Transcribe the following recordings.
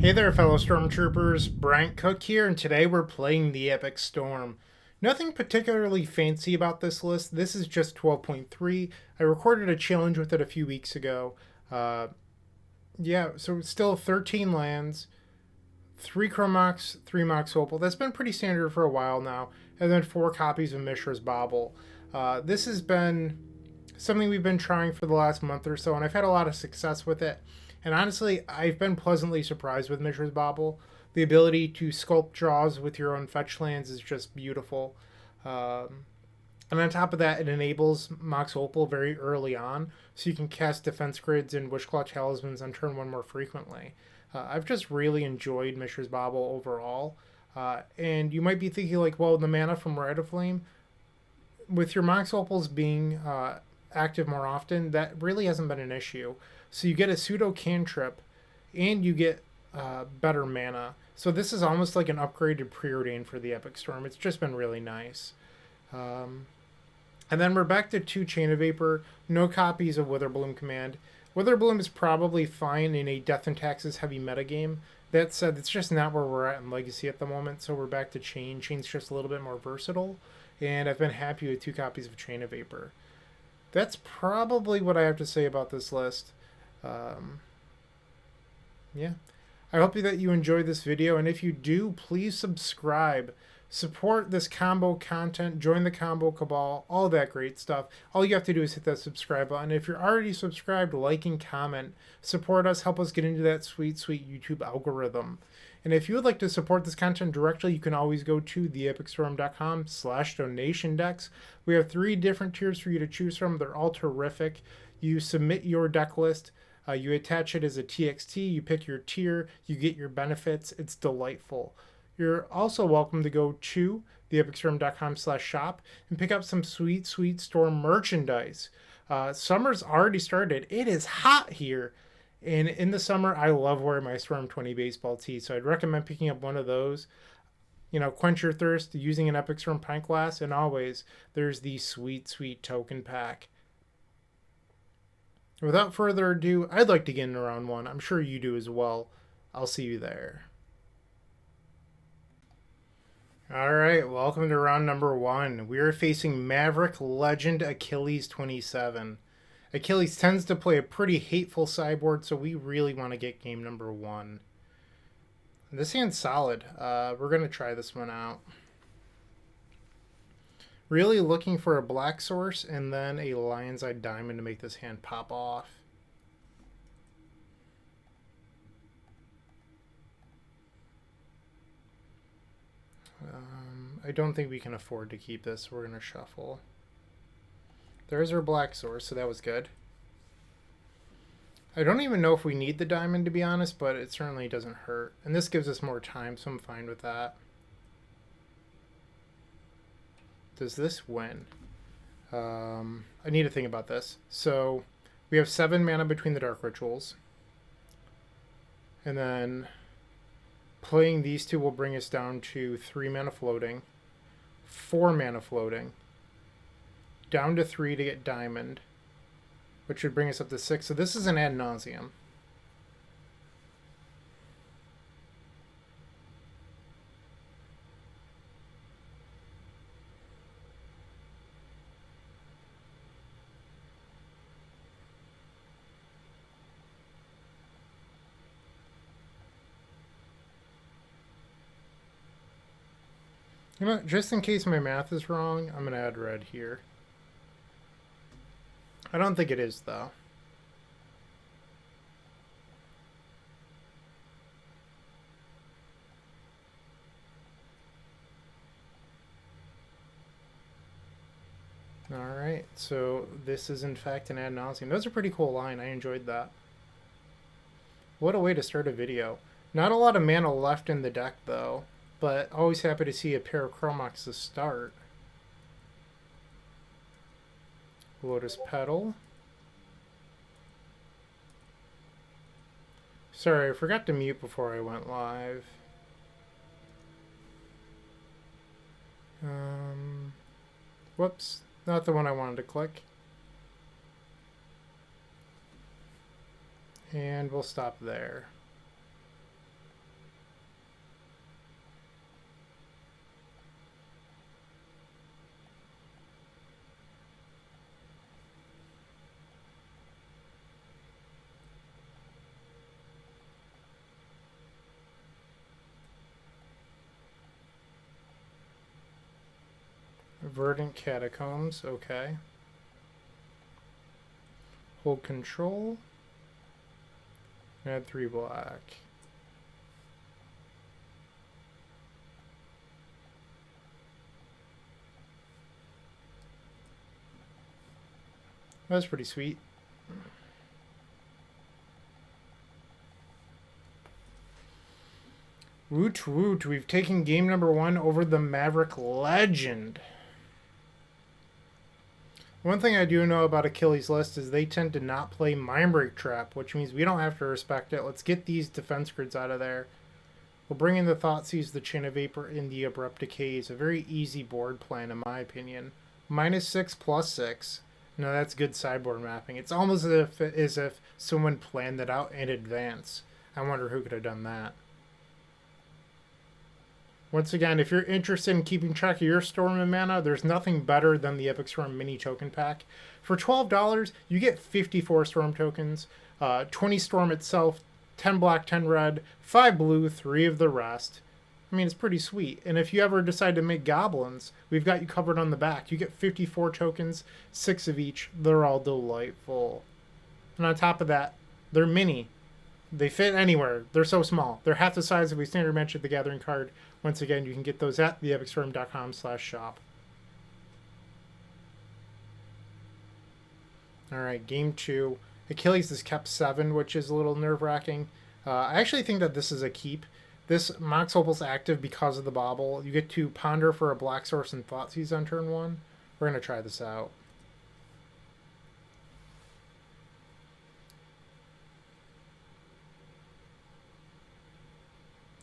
Hey there, fellow Stormtroopers. Bryant Cook here, and today we're playing the Epic Storm. Nothing particularly fancy about this list. This is just 12.3. I recorded a challenge with it a few weeks ago. Uh, yeah, so it's still 13 lands, 3 Chromox, 3 Mox Opal. That's been pretty standard for a while now. And then 4 copies of Mishra's Bauble. This has been something we've been trying for the last month or so, and I've had a lot of success with it. And honestly, I've been pleasantly surprised with Mishra's Bauble. The ability to sculpt draws with your own fetch lands is just beautiful. And on top of that, it enables Mox Opal very early on, so you can cast Defense Grids and Wishclaw Talismans on turn 1 more frequently. I've just really enjoyed Mishra's Bauble overall. And you might be thinking, like, well, the mana from Rite of Flame, with your Mox Opals being active more often, that really hasn't been an issue. So you get a pseudo cantrip, and you get better mana. So this is almost like an upgraded Preordain for the Epic Storm. It's just been really nice. And then we're back to 2 Chain of Vapor, no copies of Witherbloom Command. Witherbloom is probably fine in a Death and Taxes heavy metagame. That said, it's just not where we're at in Legacy at the moment, so we're back to Chain. Chain's just a little bit more versatile, and I've been happy with 2 copies of Chain of Vapor. That's probably what I have to say about this list. Yeah. I hope that you enjoyed this video, and if you do, please subscribe. Support this combo content, join the combo cabal, all that great stuff. All you have to do is hit that subscribe button. If you're already subscribed, like and comment. Support us, help us get into that sweet, sweet YouTube algorithm. And if you would like to support this content directly, you can always go to theepicstorm.com/donation-decks. We have 3 different tiers for you to choose from. They're all terrific. You submit your deck list. You attach it as a TXT. You pick your tier. You get your benefits. It's delightful. You're also welcome to go to theepicstorm.com/shop and pick up some sweet, sweet Storm merchandise. Summer's already started. It is hot here. And in the summer, I love wearing my Storm 20 baseball tee, so I'd recommend picking up one of those. You know, quench your thirst using an Epic Storm pint glass, and always, there's the sweet, sweet token pack. Without further ado, I'd like to get into round 1. I'm sure you do as well. I'll see you there. Alright, welcome to round number 1. We are facing Maverick Legend Achilles 27. Achilles tends to play a pretty hateful sideboard, so we really want to get game number 1. This hand's solid. We're going to try this one out. Really looking for a black source and then a Lion's Eye Diamond to make this hand pop off. I don't think we can afford to keep this. We're going to shuffle. There's our black source, so that was good. I don't even know if we need the diamond, to be honest, but it certainly doesn't hurt. And this gives us more time, so I'm fine with that. Does this win? I need to think about this. So we have 7 mana between the Dark Rituals. And then playing these 2 will bring us down to 3 mana floating, 4 mana floating, down to 3 to get diamond, which would bring us up to 6. So this is an ad nauseum. You know, just in case my math is wrong, I'm going to add red here. I don't think it is, though. Alright, so this is in fact an ad nauseum. That was a pretty cool line. I enjoyed that. What a way to start a video. Not a lot of mana left in the deck, though. But always happy to see a pair of Chromox to start. Lotus Petal. Sorry, I forgot to mute before I went live. Whoops, not the one I wanted to click. And we'll stop there. Verdant Catacombs, okay. Hold control. Add 3 black. That's pretty sweet. Woot woot, we've taken game number 1 over the Maverick Legend. One thing I do know about Achilles' List is they tend to not play Mindbreak Trap, which means we don't have to respect it. Let's get these defense grids out of there. We'll bring in the Thoughtseize, the Chain of Vapor, and the Abrupt Decay. It's a very easy board plan, in my opinion. -6, +6. No, that's good sideboard mapping. It's almost as if someone planned that out in advance. I wonder who could have done that. Once again, if you're interested in keeping track of your Storm and mana, there's nothing better than the Epic Storm mini token pack. For $12, you get 54 Storm tokens, 20 Storm itself, 10 black, 10 red, 5 blue, 3 of the rest. I mean, it's pretty sweet. And if you ever decide to make goblins, we've got you covered on the back. You get 54 tokens, 6 of each. They're all delightful. And on top of that, they're mini. They fit anywhere. They're so small. They're half the size of a standard Magic the Gathering card. Once again, you can get those at theepicstorm.com/shop. Alright, game 2. Achilles is kept 7, which is a little nerve-wracking. I actually think that this is a keep. This Mox Opal's active because of the bobble. You get to ponder for a black source and Thoughtseize on turn 1. We're going to try this out.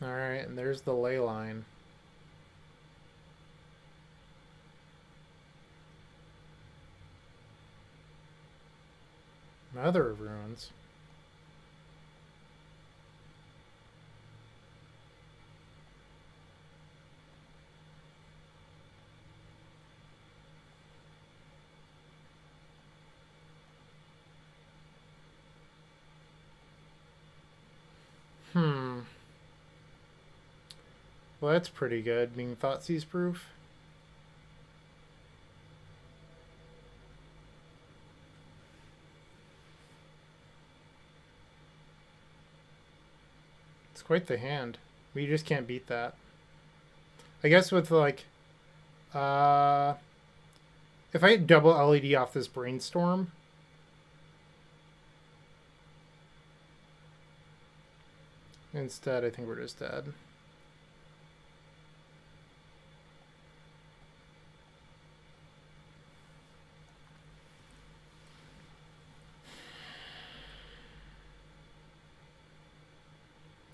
Alright, and there's the ley line. Mother of Ruins. Well, that's pretty good, being Thoughtseize proof. It's quite the hand. We just can't beat that. I guess with, like, if I hit double LED off this Brainstorm, instead, I think we're just dead.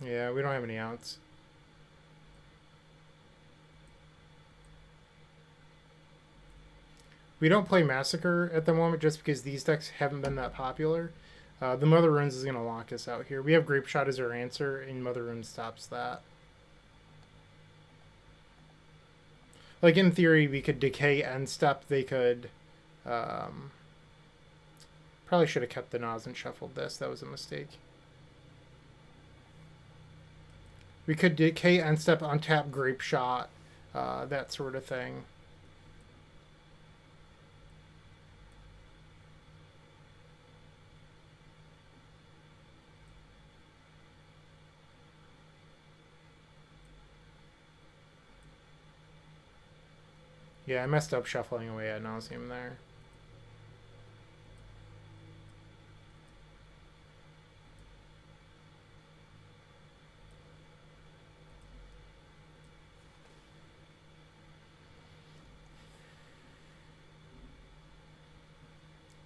Yeah, we don't have any outs. We don't play Massacre at the moment just because these decks haven't been that popular. The Mother Runes is going to lock us out here. We have Grape Shot as our answer, and Mother Runes stops that. Like, in theory, we could Decay end step. They could... probably should have kept the Nas and shuffled this. That was a mistake. We could Decay end step, untap Grape Shot, that sort of thing. Yeah, I messed up shuffling away at nauseam there.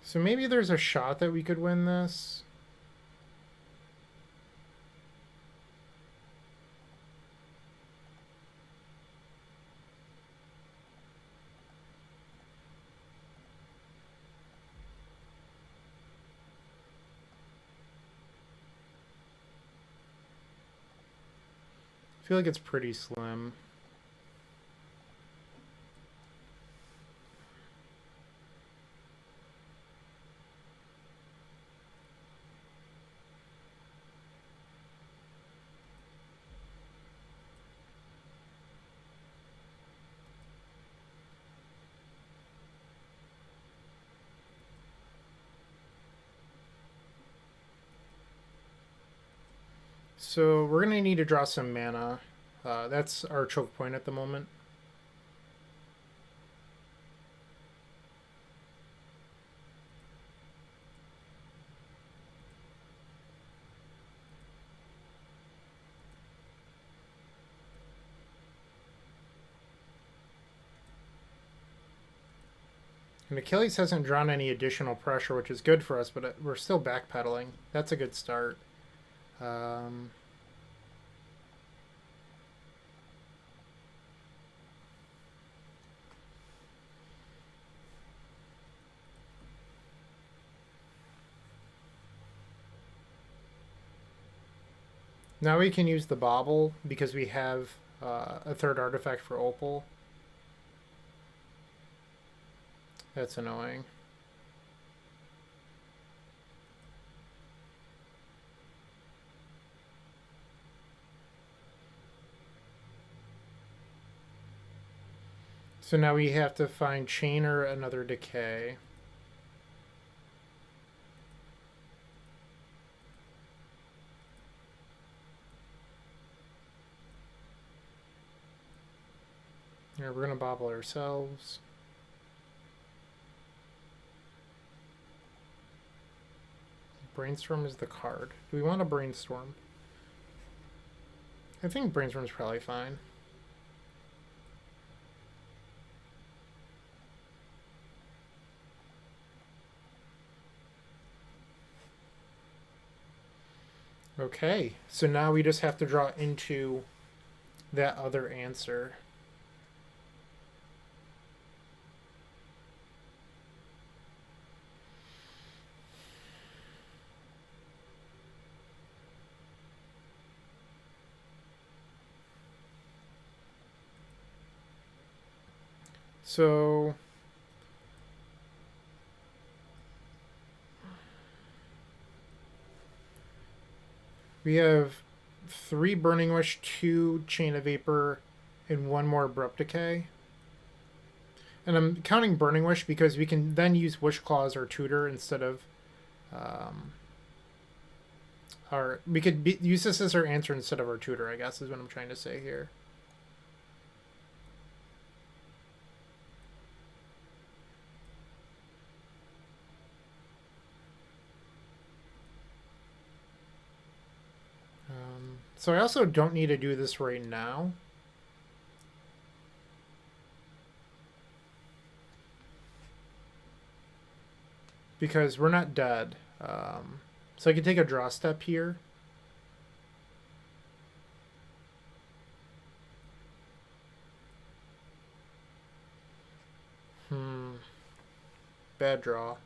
So maybe there's a shot that we could win this. I feel like it's pretty slim. So we're going to need to draw some mana. That's our choke point at the moment. And Achilles hasn't drawn any additional pressure, which is good for us, but we're still backpedaling. That's a good start. Now we can use the bobble because we have a third artifact for Opal. That's annoying. So now we have to find Chain or another Decay. Yeah, we're gonna bobble ourselves. Brainstorm is the card. Do we want to brainstorm? I think brainstorm is probably fine. Okay, so now we just have to draw into that other answer. So we have 3 Burning Wish, 2 Chain of Vapor, and 1 more Abrupt Decay. And I'm counting Burning Wish because we can then use Wish Claw as our tutor instead of we could use this as our answer instead of our tutor, I guess, is what I'm trying to say here. So I also don't need to do this right now. Because we're not dead. So I can take a draw step here. Bad draw.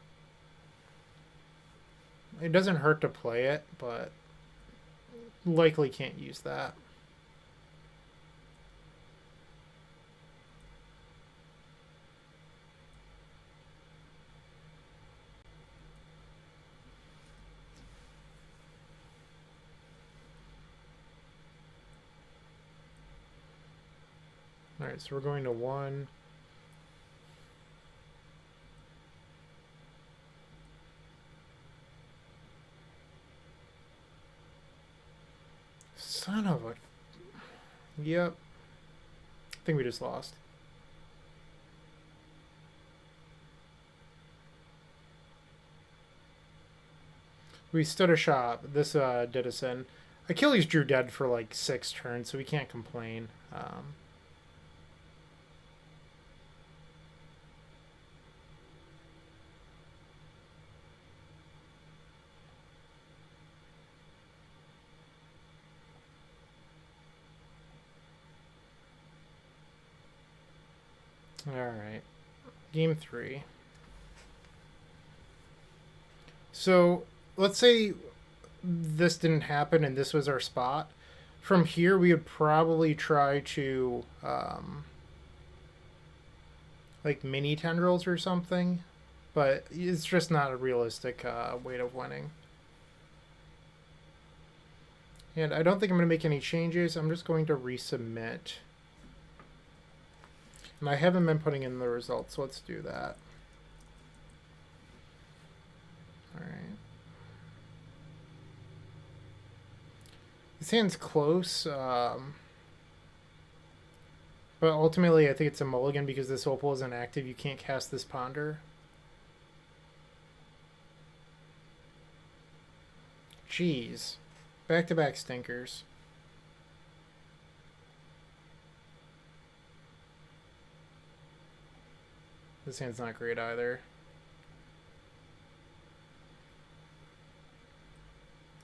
It doesn't hurt to play it, but likely can't use that. Alright, so we're going to 1. Son of a... Yep. I think we just lost. We stood a shot. This did us in. Achilles drew dead for like 6 turns, so we can't complain. Alright. Game 3. So, let's say this didn't happen and this was our spot. From here, we would probably try to, like, mini tendrils or something. But it's just not a realistic way of winning. And I don't think I'm going to make any changes. I'm just going to resubmit. And I haven't been putting in the results, so let's do that. Alright. This hand's close, but ultimately I think it's a mulligan because this opal isn't active. You can't cast this ponder. Jeez. Back-to-back stinkers. This hand's not great either.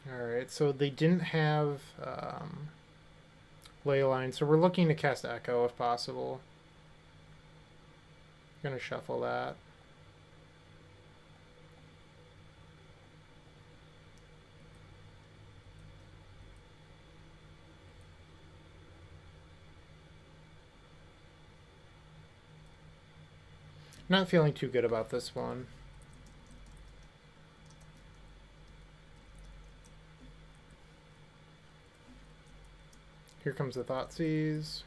Alright, so they didn't have Leyline, so we're looking to cast Echo if possible. Gonna shuffle that. Not feeling too good about this one. Here comes the Thoughtseize.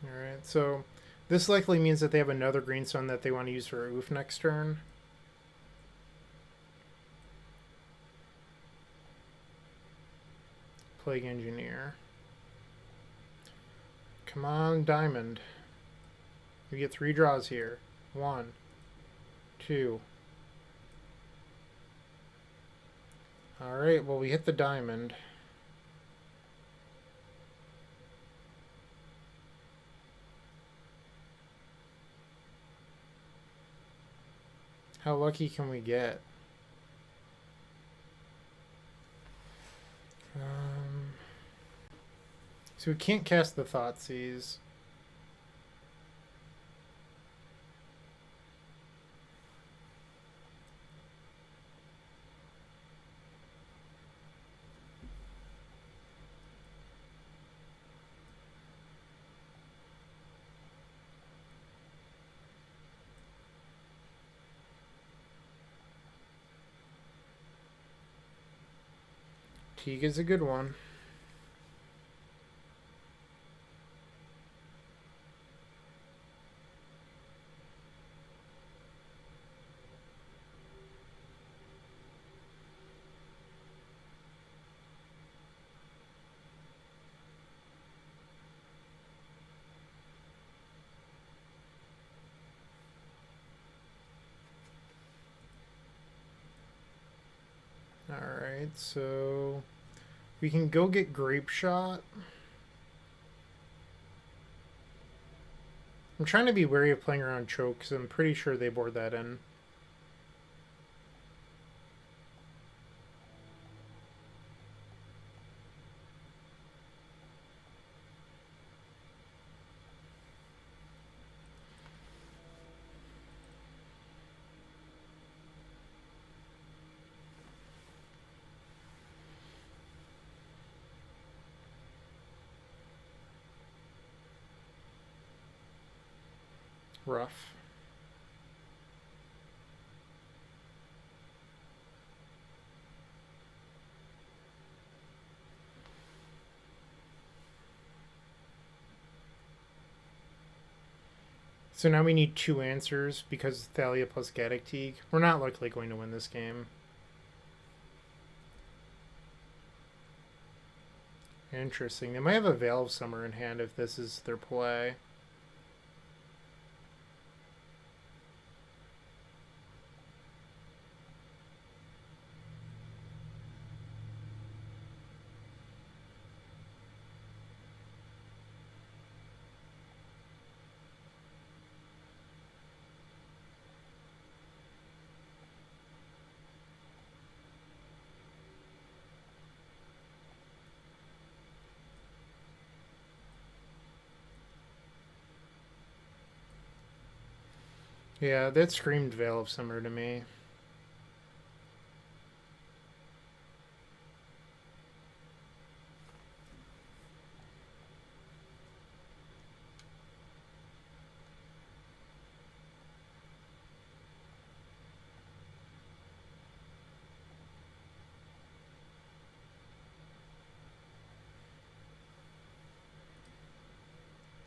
Alright, so this likely means that they have another greenstone that they want to use for Oof next turn. Plague Engineer. Come on, Diamond. We get 3 draws here. 1, 2. Alright, well we hit the diamond. How lucky can we get? So we can't cast the Thoughtseize. Teague is a good one. Alright, so we can go get Grape Shot. I'm trying to be wary of playing around Choke because I'm pretty sure they board that in. Rough. So now we need 2 answers because Thalia plus Gaddock Teague. We're not likely going to win this game. Interesting. They might have a Veil of Summer in hand if this is their play. Yeah, that screamed Veil of Summer to me.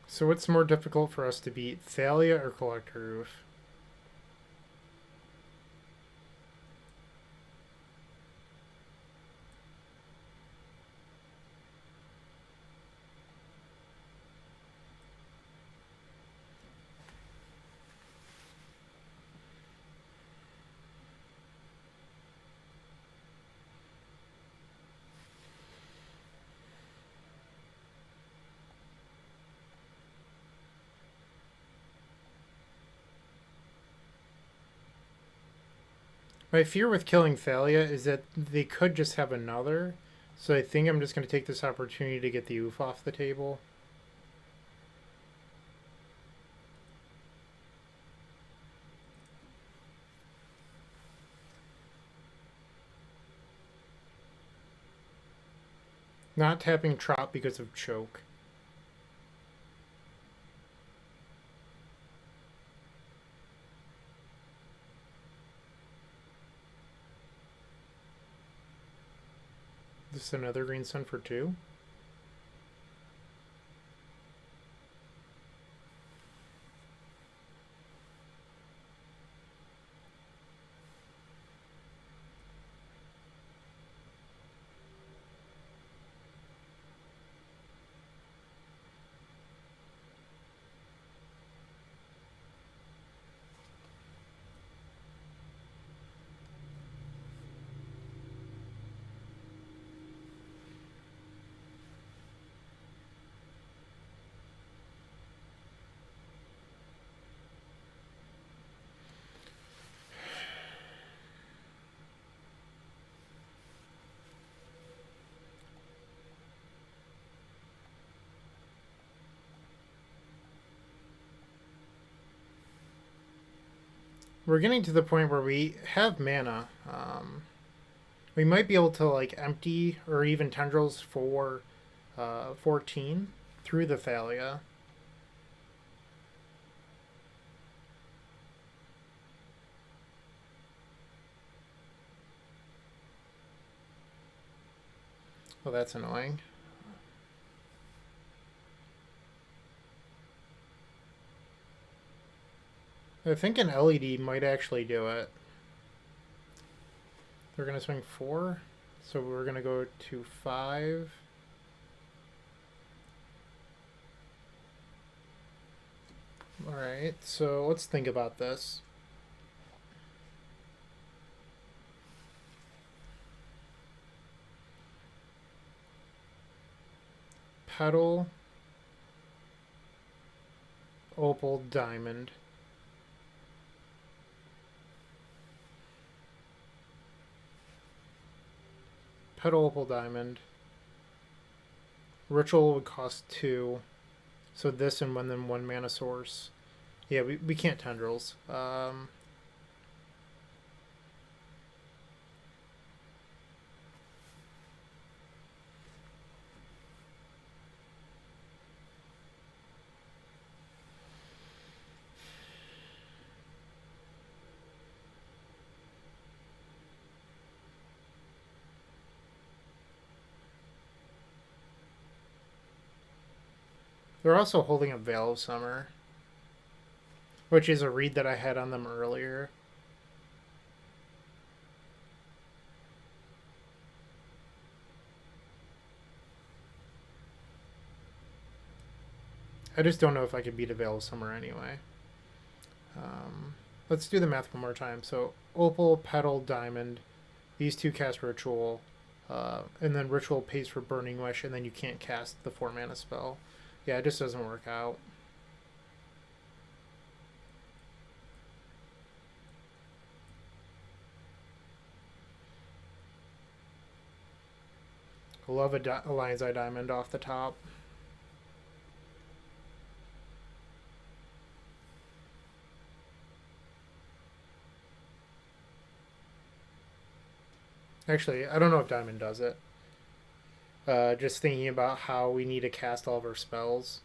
So what's more difficult for us to beat, Thalia or Collector Roof? My fear with killing Thalia is that they could just have another, so I think I'm just going to take this opportunity to get the oof off the table. Not tapping Trop because of choke. This is another green sun for 2. We're getting to the point where we have mana. We might be able to like empty or even tendrils for 14 through the Thalia. Well, that's annoying. I think an LED might actually do it. They're going to swing 4, so we're going to go to 5. Alright, so let's think about this. Petal, Opal, Diamond. Petal, Opal, Diamond. Ritual would cost 2. So this and then 1 mana source. Yeah, we can't tendrils. They're also holding a Veil of Summer, which is a read that I had on them earlier. I just don't know if I could beat a Veil of Summer anyway. Let's do the math one more time. So Opal, Petal, Diamond. These 2 cast Ritual. And then Ritual pays for Burning Wish, and then you can't cast the 4 mana spell. Yeah, it just doesn't work out. I love a Lion's Eye Diamond off the top. Actually, I don't know if Diamond does it. Just thinking about how we need to cast all of our spells.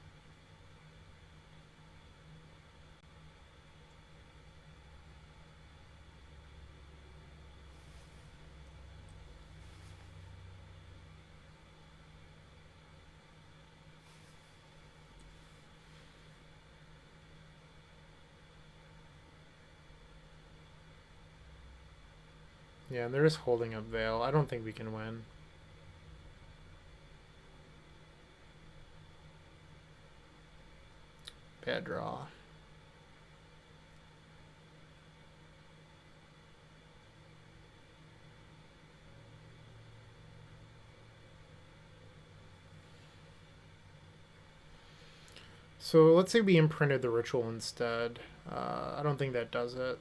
Yeah, they're just holding up Veil. I don't think we can win. Bad draw. So let's say we imprinted the ritual instead. I don't think that does it.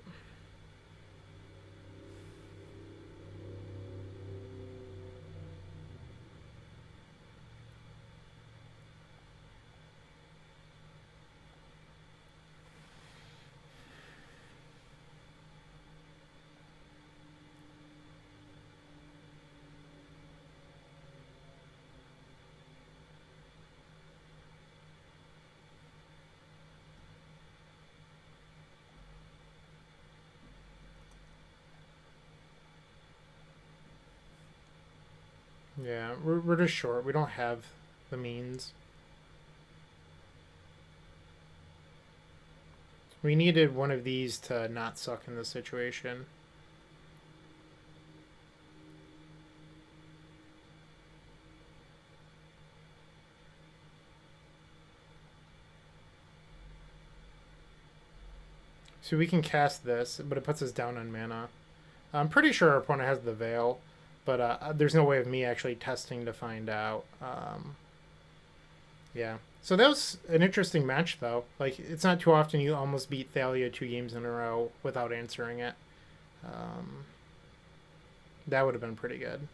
Yeah, we're just short. We don't have the means. We needed one of these to not suck in this situation. So we can cast this, but it puts us down on mana. I'm pretty sure our opponent has the Veil, but there's no way of me actually testing to find out. Yeah. So that was an interesting match, though. Like, it's not too often you almost beat Thalia 2 games in a row without answering it. That would have been pretty good.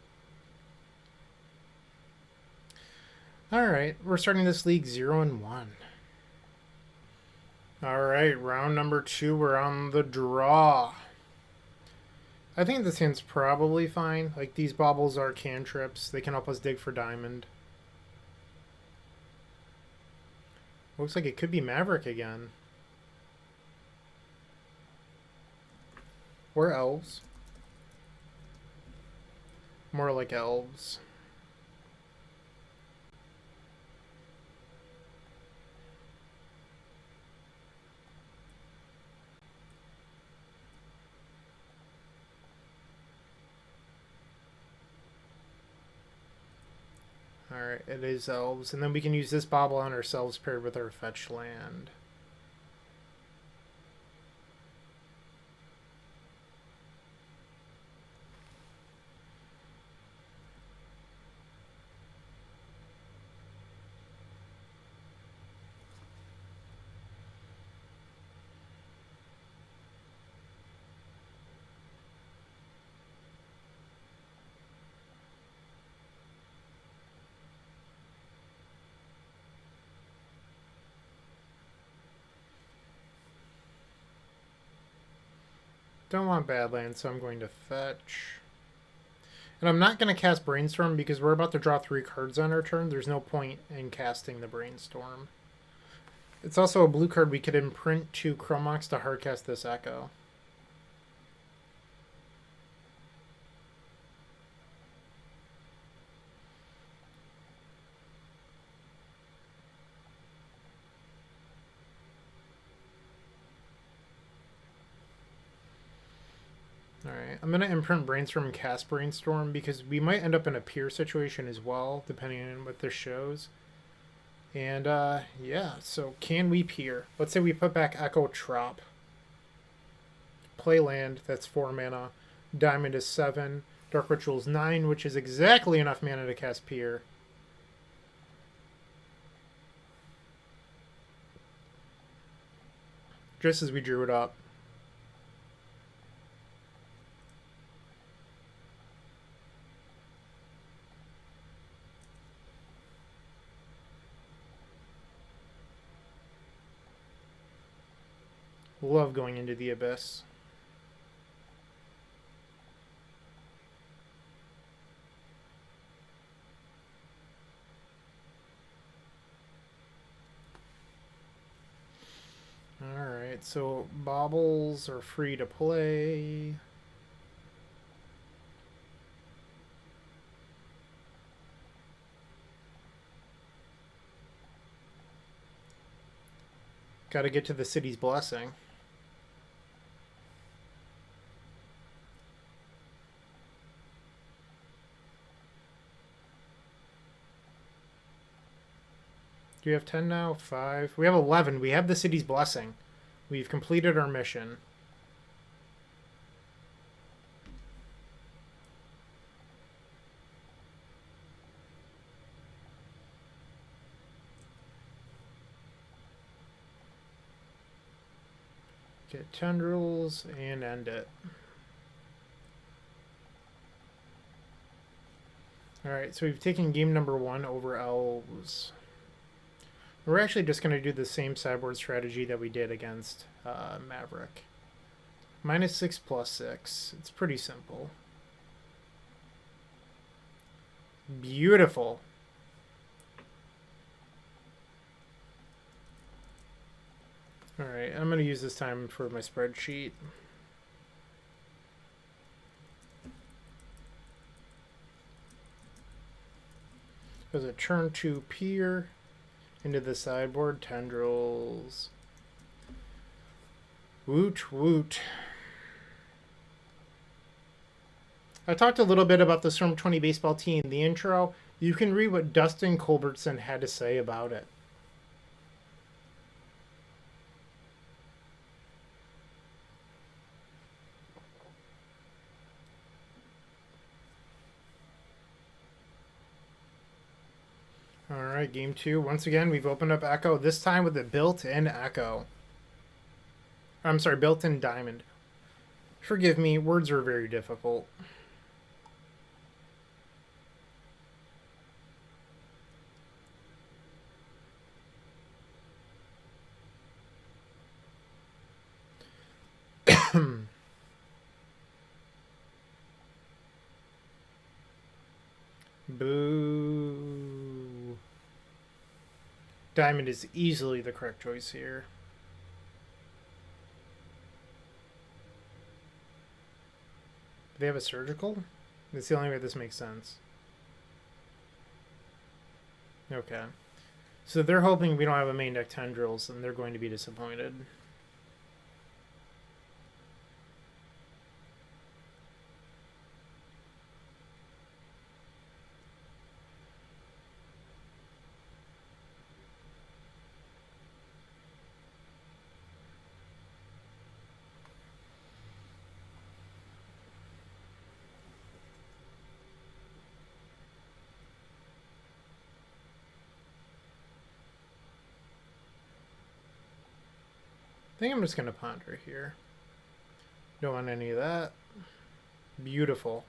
All right, we're starting this league 0-1. All right, round number 2, we're on the draw. I think this hand's probably fine. Like, these baubles are cantrips. They can help us dig for diamond. Looks like it could be Maverick again. Or Elves. More like Elves. Alright, it is Elves. And then we can use this bauble on ourselves paired with our fetch land. Don't want Badlands, so I'm going to fetch. And I'm not going to cast Brainstorm because we're about to draw 3 cards on our turn. There's no point in casting the Brainstorm. It's also a blue card we could imprint to Chromox to hardcast this Echo. Alright, I'm going to imprint Brainstorm and cast Brainstorm because we might end up in a peer situation as well, depending on what this shows. And, yeah, so can we peer? Let's say we put back Echo Trop. Play land, that's 4 mana. Diamond is 7. Dark Ritual is 9, which is exactly enough mana to cast peer. Just as we drew it up. Love going into the Abyss. Alright, so baubles are free to play. Gotta get to the city's blessing. Do we have 10 now? 5. We have 11. We have the city's blessing. We've completed our mission. Get tendrils and end it. Alright, so we've taken game number 1 over Elves. We're actually just going to do the same sideboard strategy that we did against Maverick. -6 +6. It's pretty simple. Beautiful. Alright, I'm going to use this time for my spreadsheet. There's a turn 2 pier into the sideboard, tendrils. Woot woot. I talked a little bit about the Storm 20 baseball tee in the intro. You can read what Dustin Culbertson had to say about it. Alright, game 2. Once again, we've opened up Echo, this time with a built-in Echo. I'm sorry, built-in Diamond. Forgive me, words are very difficult. Boo. Diamond is easily the correct choice here. Do they have a surgical? That's the only way this makes sense. Okay. So they're hoping we don't have a main deck tendrils, and they're going to be disappointed. I think I'm just going to ponder here. Don't want any of that. Beautiful.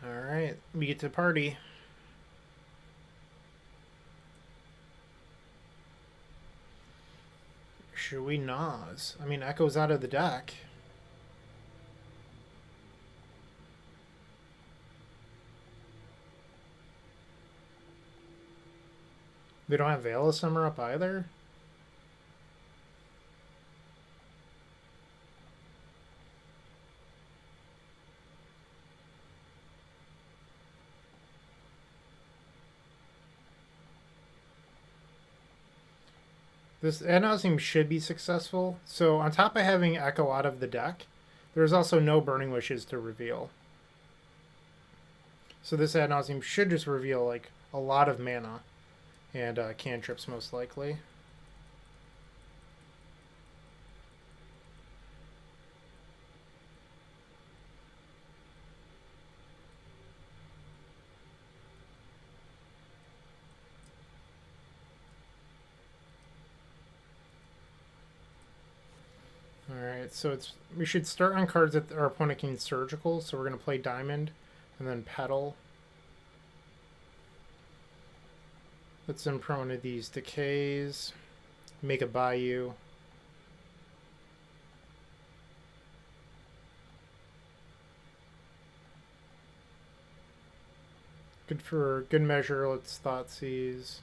Alright, we get to party. Should we Nas? I mean, Echo's out of the deck. We don't have Veil of Summer up either? This ad-nauseam should be successful. So on top of having Echo out of the deck, there's also no Burning Wishes to reveal. So this ad-nauseam should just reveal like a lot of mana and cantrips most likely. Alright, so we should start on cards that our opponent can surgical, so we're going to play Diamond and then Petal Let's imprint one of these decays. Make a bayou. Good for good measure. Let's Thoughtseize.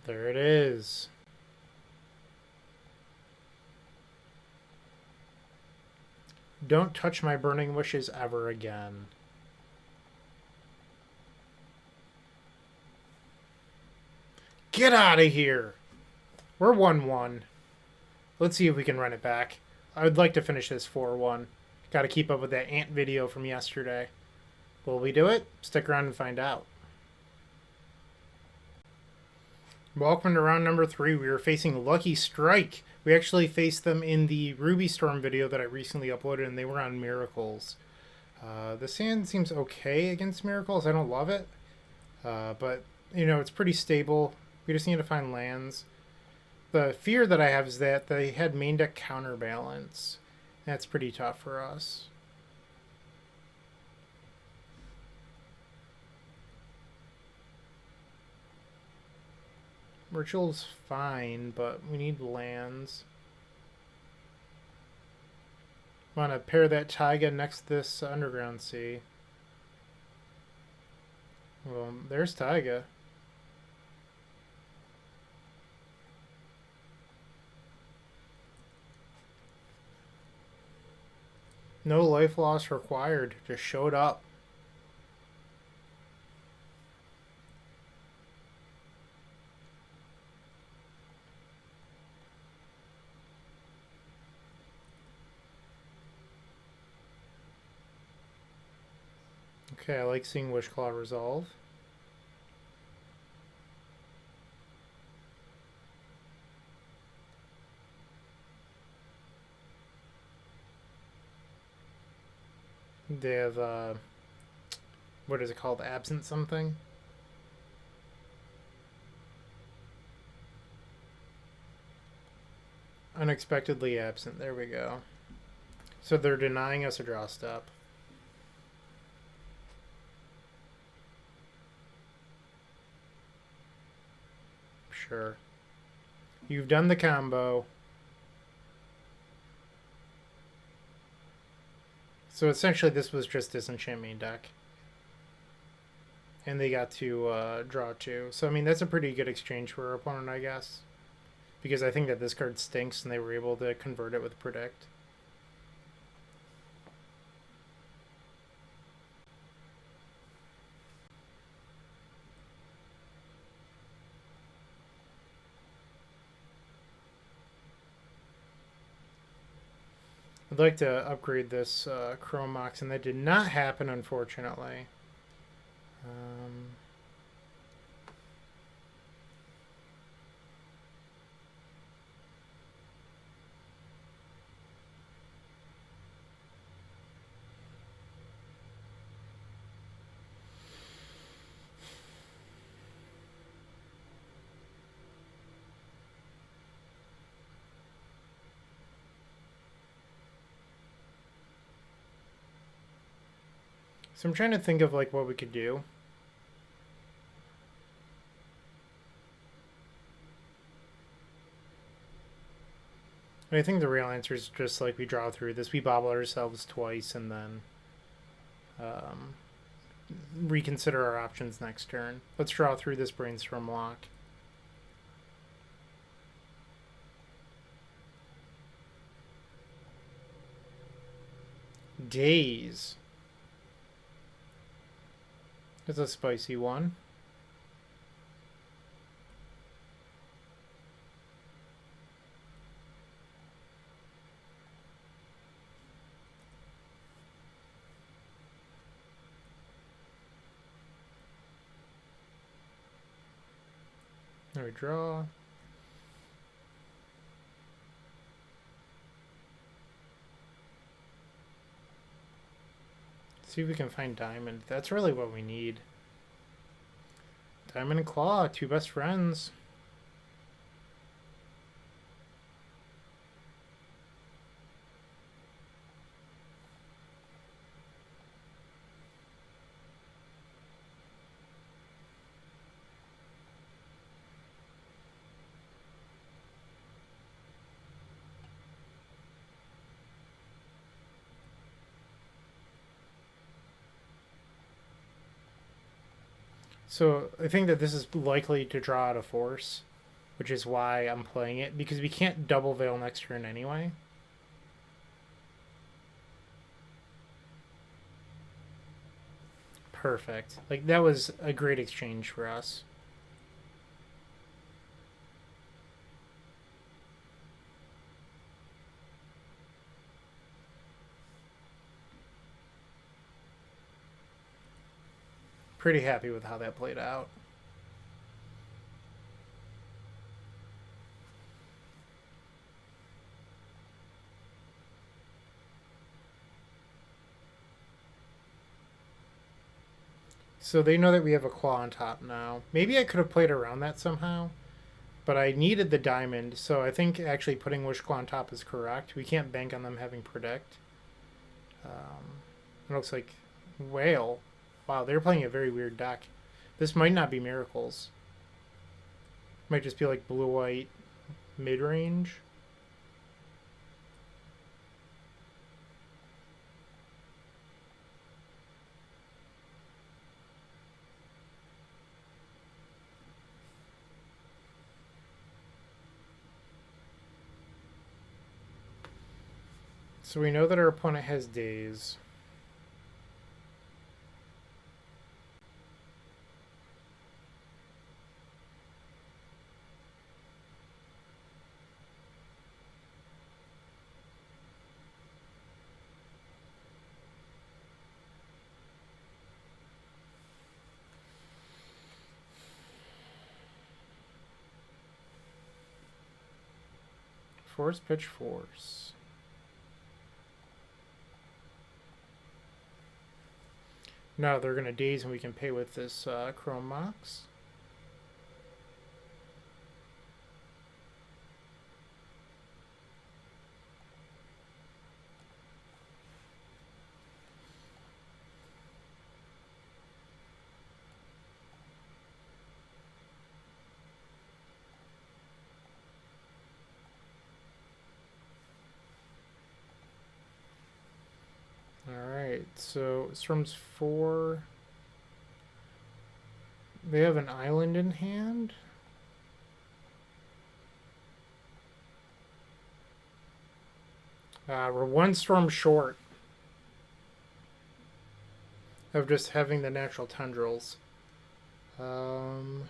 There it is. Don't touch my burning wishes ever again. Get out of here! We're 1-1. Let's see if we can run it back. I would like to finish this 4-1. Gotta keep up with that ant video from yesterday. Will we do it? Stick around and find out. Welcome to round number 3. We are facing Lukystrike. We actually faced them in the Ruby Storm video that I recently uploaded, and they were on Miracles. The sand seems okay against Miracles. I don't love it. But, you know, it's pretty stable. We just need to find lands. The fear that I have is that they had main deck counterbalance. That's pretty tough for us. Ritual's fine, but we need lands. Want to pair that Taiga next to this Underground Sea. Well, there's Taiga. No life loss required. Just showed up. Okay, I like seeing Wishclaw resolve. They have, what is it called? Absent something? Unexpectedly absent. There we go. So they're denying us a draw step. Sure. You've done the combo. So essentially this was just Disenchant main deck. And they got to draw 2. So I mean that's a pretty good exchange for our opponent, I guess. Because I think that this card stinks and they were able to convert it with Predict. I'd like to upgrade this Chrome Mox, and that did not happen, unfortunately. So I'm trying to think of like what we could do. I think the real answer is just like we draw through this. We bobble ourselves twice and then reconsider our options next turn. Let's draw through this Brainstorm lock. Days. It's a spicy one. There we draw. See if we can find Diamond. That's really what we need. Diamond and Claw, 2 best friends. So I think that this is likely to draw out a force, which is why I'm playing it, because we can't double veil next turn anyway. Perfect. Like, that was a great exchange for us. Pretty happy with how that played out. So they know that we have a claw on top now. Maybe I could have played around that somehow, but I needed the diamond, so I think actually putting Wish Claw on top is correct. We can't bank on them having predict. It looks like whale. Wow, they're playing a very weird deck. This might not be miracles. Might just be like blue-white mid-range. So we know that our opponent has days. Force, pitch, force. No, they're going to daze and we can pay with this Chrome Mox. Alright, so Storm's 4. They have an island in hand. We're one storm short of just having the natural tendrils. We're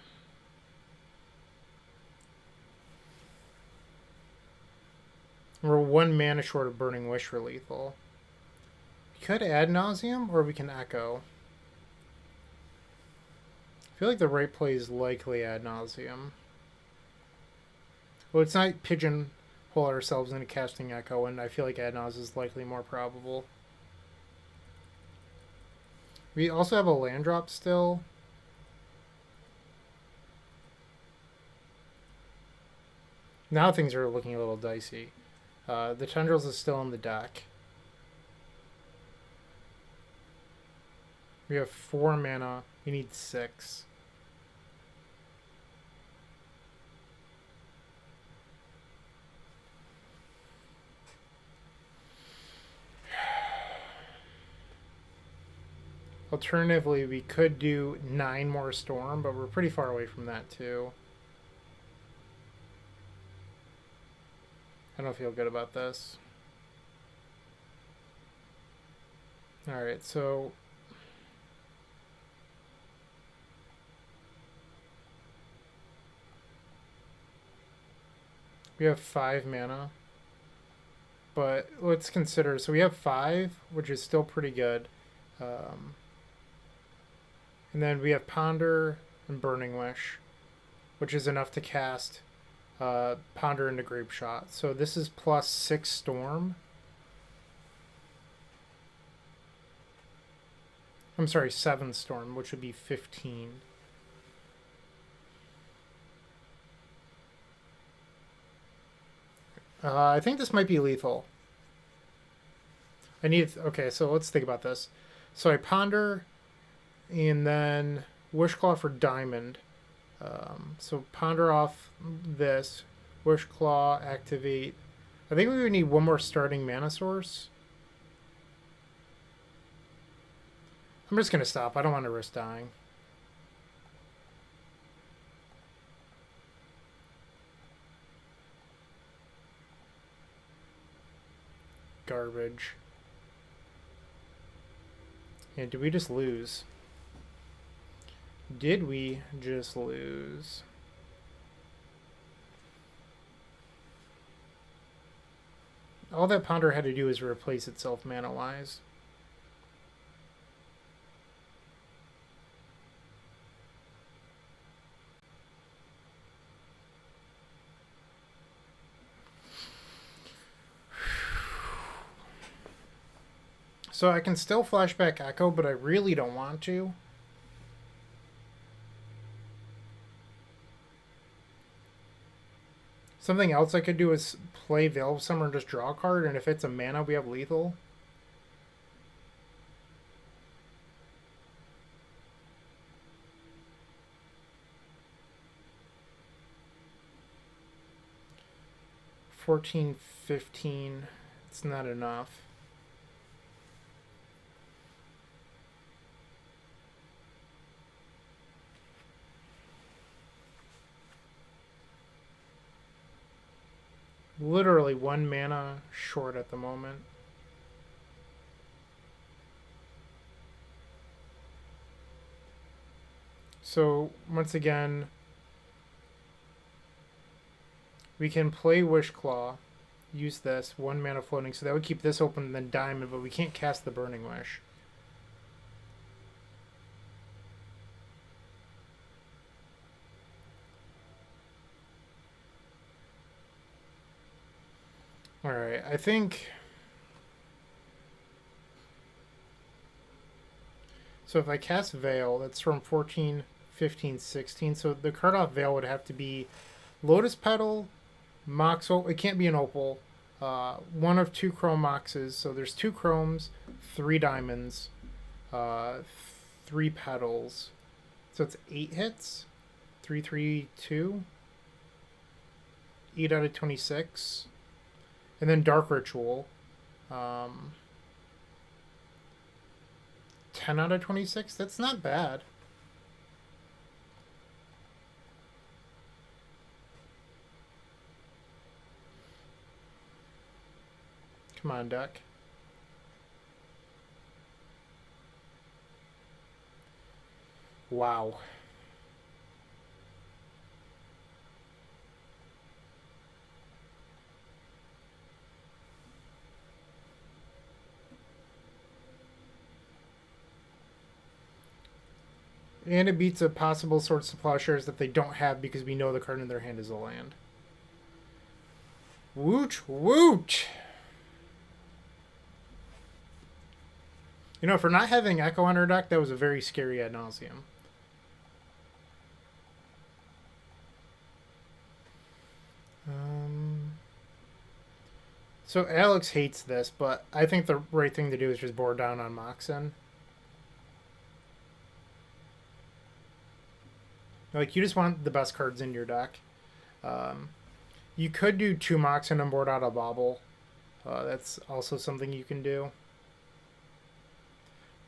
one mana short of Burning Wish for lethal. We could Ad Nauseam, or we can Echo. I feel like the right play is likely Ad Nauseam. Well, it's not pigeonhole ourselves into casting Echo, and I feel like Ad Nauseam is likely more probable. We also have a land drop still. Now things are looking a little dicey. The Tendrils is still in the deck. We have 4 mana. We need 6. Alternatively, we could do 9 more Storm, but we're pretty far away from that too. I don't feel good about this. Alright, so we have 5 mana. But let's consider, so we have 5, which is still pretty good. And then we have Ponder and Burning Wish, which is enough to cast Ponder into Grape Shot. So this is plus 6 Storm. I'm sorry, 7 Storm, which would be 15. I think this might be lethal. Okay, so let's think about this. So I Ponder, and then Wishclaw for Diamond. So Ponder off this. Wishclaw, activate. I think we would need one more starting mana source. I'm just going to stop. I don't want to risk dying. garbage. And did we just lose? Did we just lose? All that Ponder had to do is replace itself mana-wise. So I can still flashback Echo, but I really don't want to. Something else I could do is play Veil of Summer and just draw a card, and if it's a mana, we have lethal. $14, $15. It's not enough. Literally 1 mana short at the moment. So, once again, we can play Wishclaw, use this, 1 mana floating, so that would keep this open and then Diamond, but we can't cast the Burning Wish. Alright, I think... So if I cast Veil, that's from 14, 15, 16. So the card off Veil would have to be Lotus Petal, Mox... It can't be an Opal. 1 of 2 Chrome Moxes. So there's 2 Chromes, 3 Diamonds, 3 Petals. So it's 8 hits. 3, 3, 2. 8 out of 26. And then Dark Ritual. 10 out of 26? That's not bad. Come on, deck. Wow. And it beats a possible Swords to Plowshares that they don't have because we know the card in their hand is a land. Woot woot! You know, for not having Echo on our deck, that was a very scary ad nauseum. So Alex hates this, but I think the right thing to do is just board down on Moxen. Like, you just want the best cards in your deck. You could do 2 Moxen and board out a Bauble. That's also something you can do.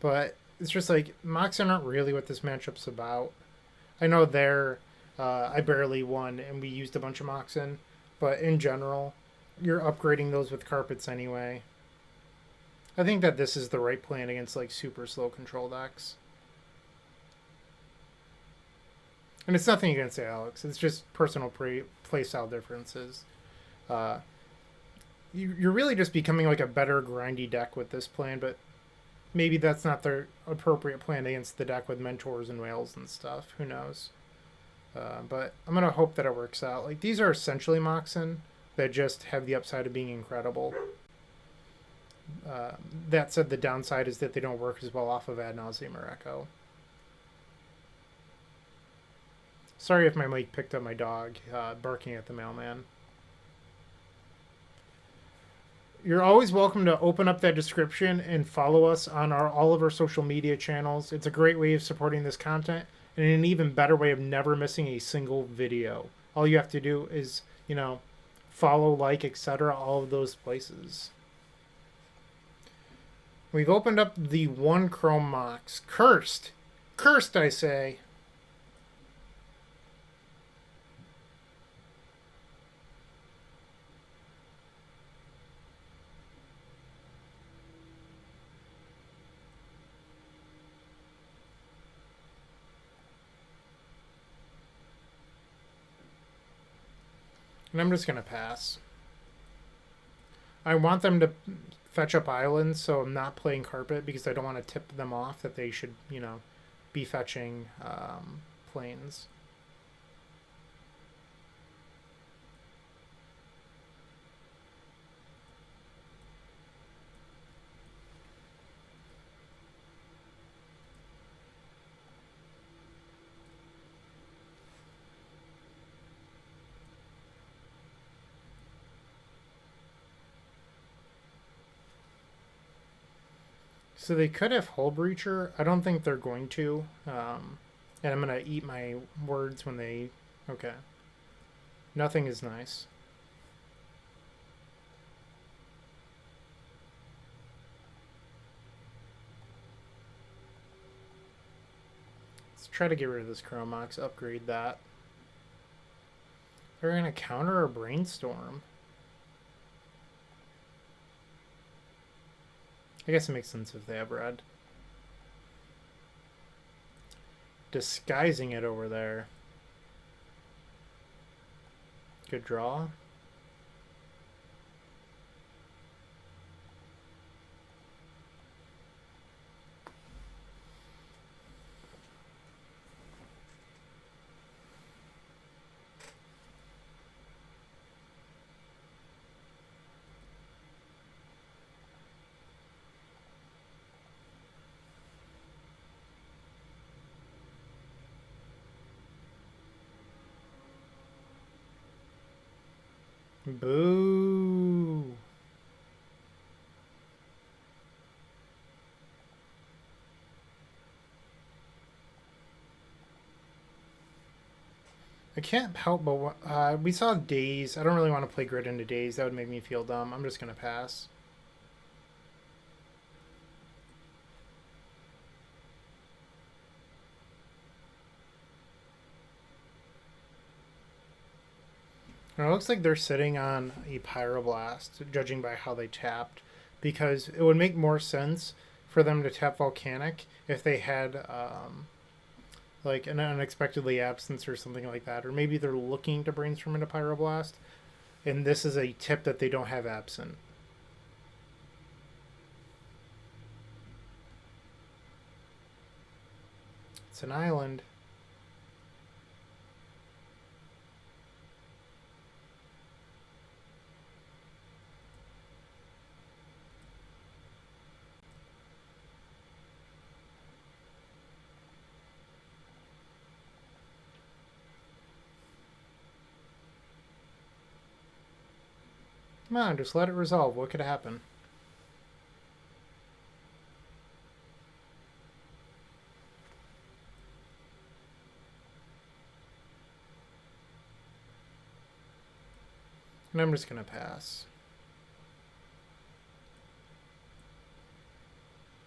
But it's just like, Moxen aren't really what this matchup's about. I know I barely won and we used a bunch of Moxen. But in general, you're upgrading those with carpets anyway. I think that this is the right plan against like super slow control decks. And it's nothing against Alex. It's just personal playstyle differences. You're really just becoming like a better grindy deck with this plan, but maybe that's not the appropriate plan against the deck with Mentors and Whales and stuff. Who knows? But I'm going to hope that it works out. Like, these are essentially Moxen that just have the upside of being incredible. That said, the downside is that they don't work as well off of Ad Nauseam or Echo. Sorry if my mic picked up my dog barking at the mailman. You're always welcome to open up that description and follow us on all of our social media channels. It's a great way of supporting this content and an even better way of never missing a single video. All you have to do is, follow, like, etc., all of those places. We've opened up the 1 Chrome Mox. Cursed! Cursed, I say! And I'm just going to pass. I want them to fetch up islands, so I'm not playing carpet because I don't want to tip them off that they should, you know, be fetching plains. So they could have Hull Breacher. I don't think they're going to. And I'm going to eat my words when they... Okay. Nothing is nice. Let's try to get rid of this Chromox, upgrade that. They're going to counter a Brainstorm. I guess it makes sense if they have red. Disguising it over there. Good draw. Boo. I can't help but... we saw Daze. I don't really want to play Grid into Daze. That would make me feel dumb. I'm just going to pass. And it looks like they're sitting on a Pyroblast, judging by how they tapped, because it would make more sense for them to tap Volcanic if they had like an unexpectedly absence or something like that, or maybe they're looking to brainstorm into Pyroblast, and this is a tip that they don't have absent. It's an island. Come on, just let it resolve. What could happen? And I'm just going to pass.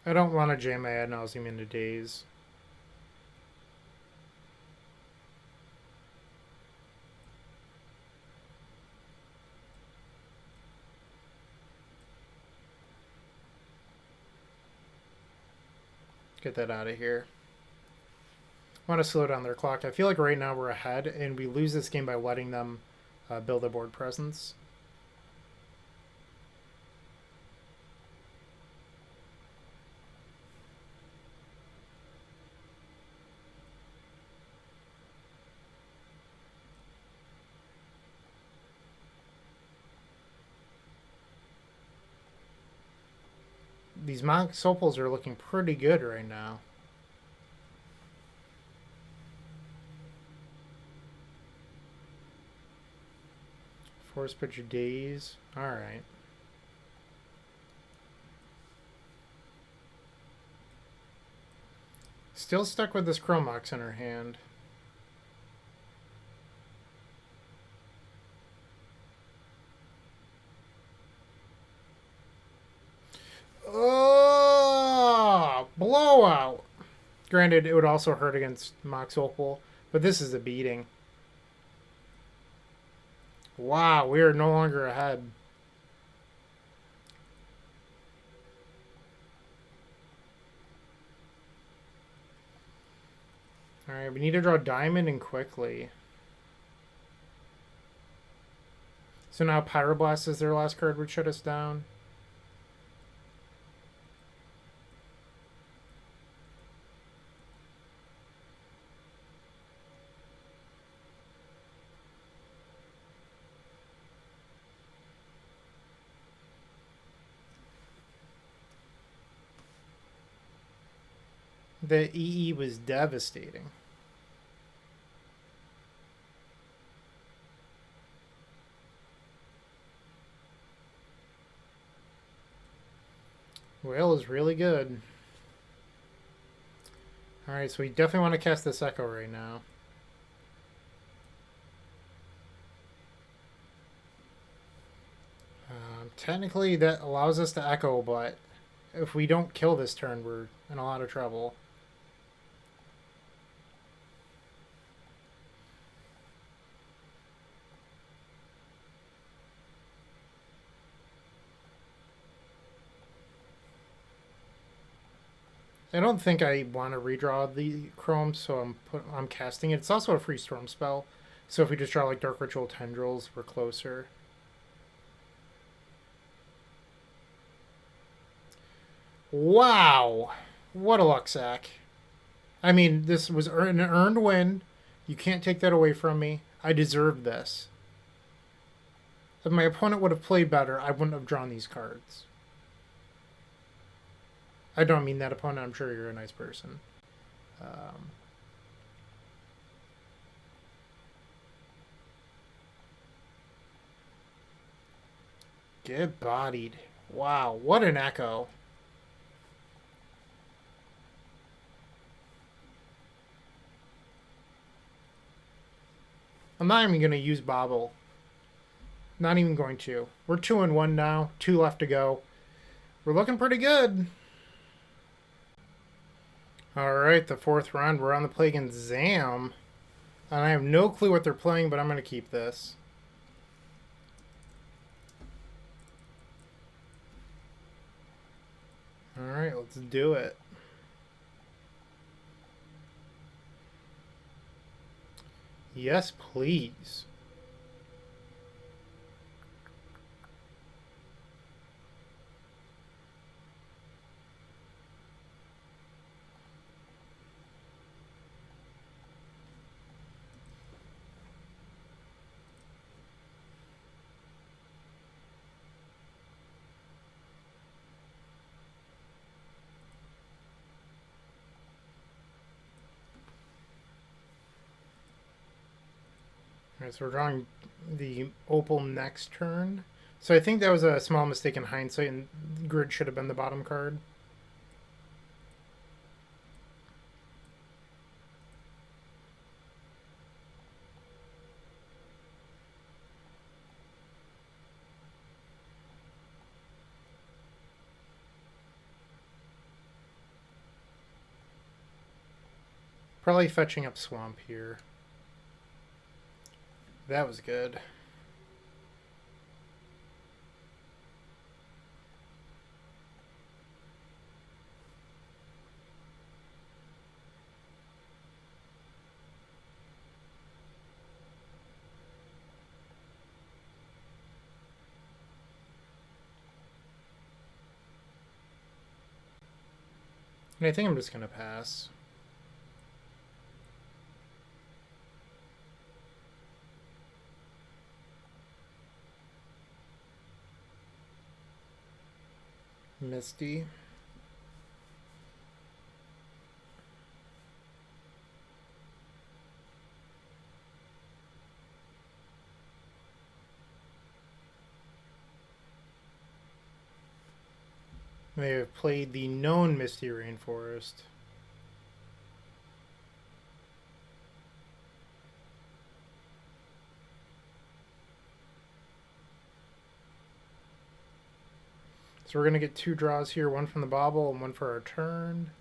I don't want to jam my ad nauseum into Daze. Get that out of here. I want to slow down their clock. I feel like right now we're ahead, and we lose this game by letting them build a board presence. These Mox Opals are looking pretty good right now. Force pitch Daze. Alright. Still stuck with this Chromox in her hand. Oh, blowout. Granted, it would also hurt against Mox Opal, but this is a beating. Wow, we are no longer ahead. Alright, we need to draw Diamond and quickly. So now Pyroblast is their last card, would shut us down. The EE was devastating. Whale is really good. Alright, so we definitely want to cast this Echo right now. Technically, that allows us to Echo, but if we don't kill this turn, we're in a lot of trouble. I don't think I want to redraw the Chrome, so I'm casting it. It's also a free Storm spell, so if we just draw like Dark Ritual Tendrils, we're closer. Wow! What a luck sack. I mean, this was an earned win. You can't take that away from me. I deserved this. If my opponent would have played better, I wouldn't have drawn these cards. I don't mean that opponent. I'm sure you're a nice person. Get bodied. Wow, what an Echo. I'm not even going to use Bobble. Not even going to. We're 2-1 now. 2 left to go. We're looking pretty good. Alright, the 4th round. We're on the play against Zam. And I have no clue what they're playing, but I'm going to keep this. Alright, let's do it. Yes, please. Alright, so we're drawing the Opal next turn. So I think that was a small mistake in hindsight, and Grid should have been the bottom card. Probably fetching up Swamp here. That was good. And I think I'm just going to pass. Misty. They have played the known Misty Rainforest. So we're going to get 2 draws here, one from the Bobble and one for our turn.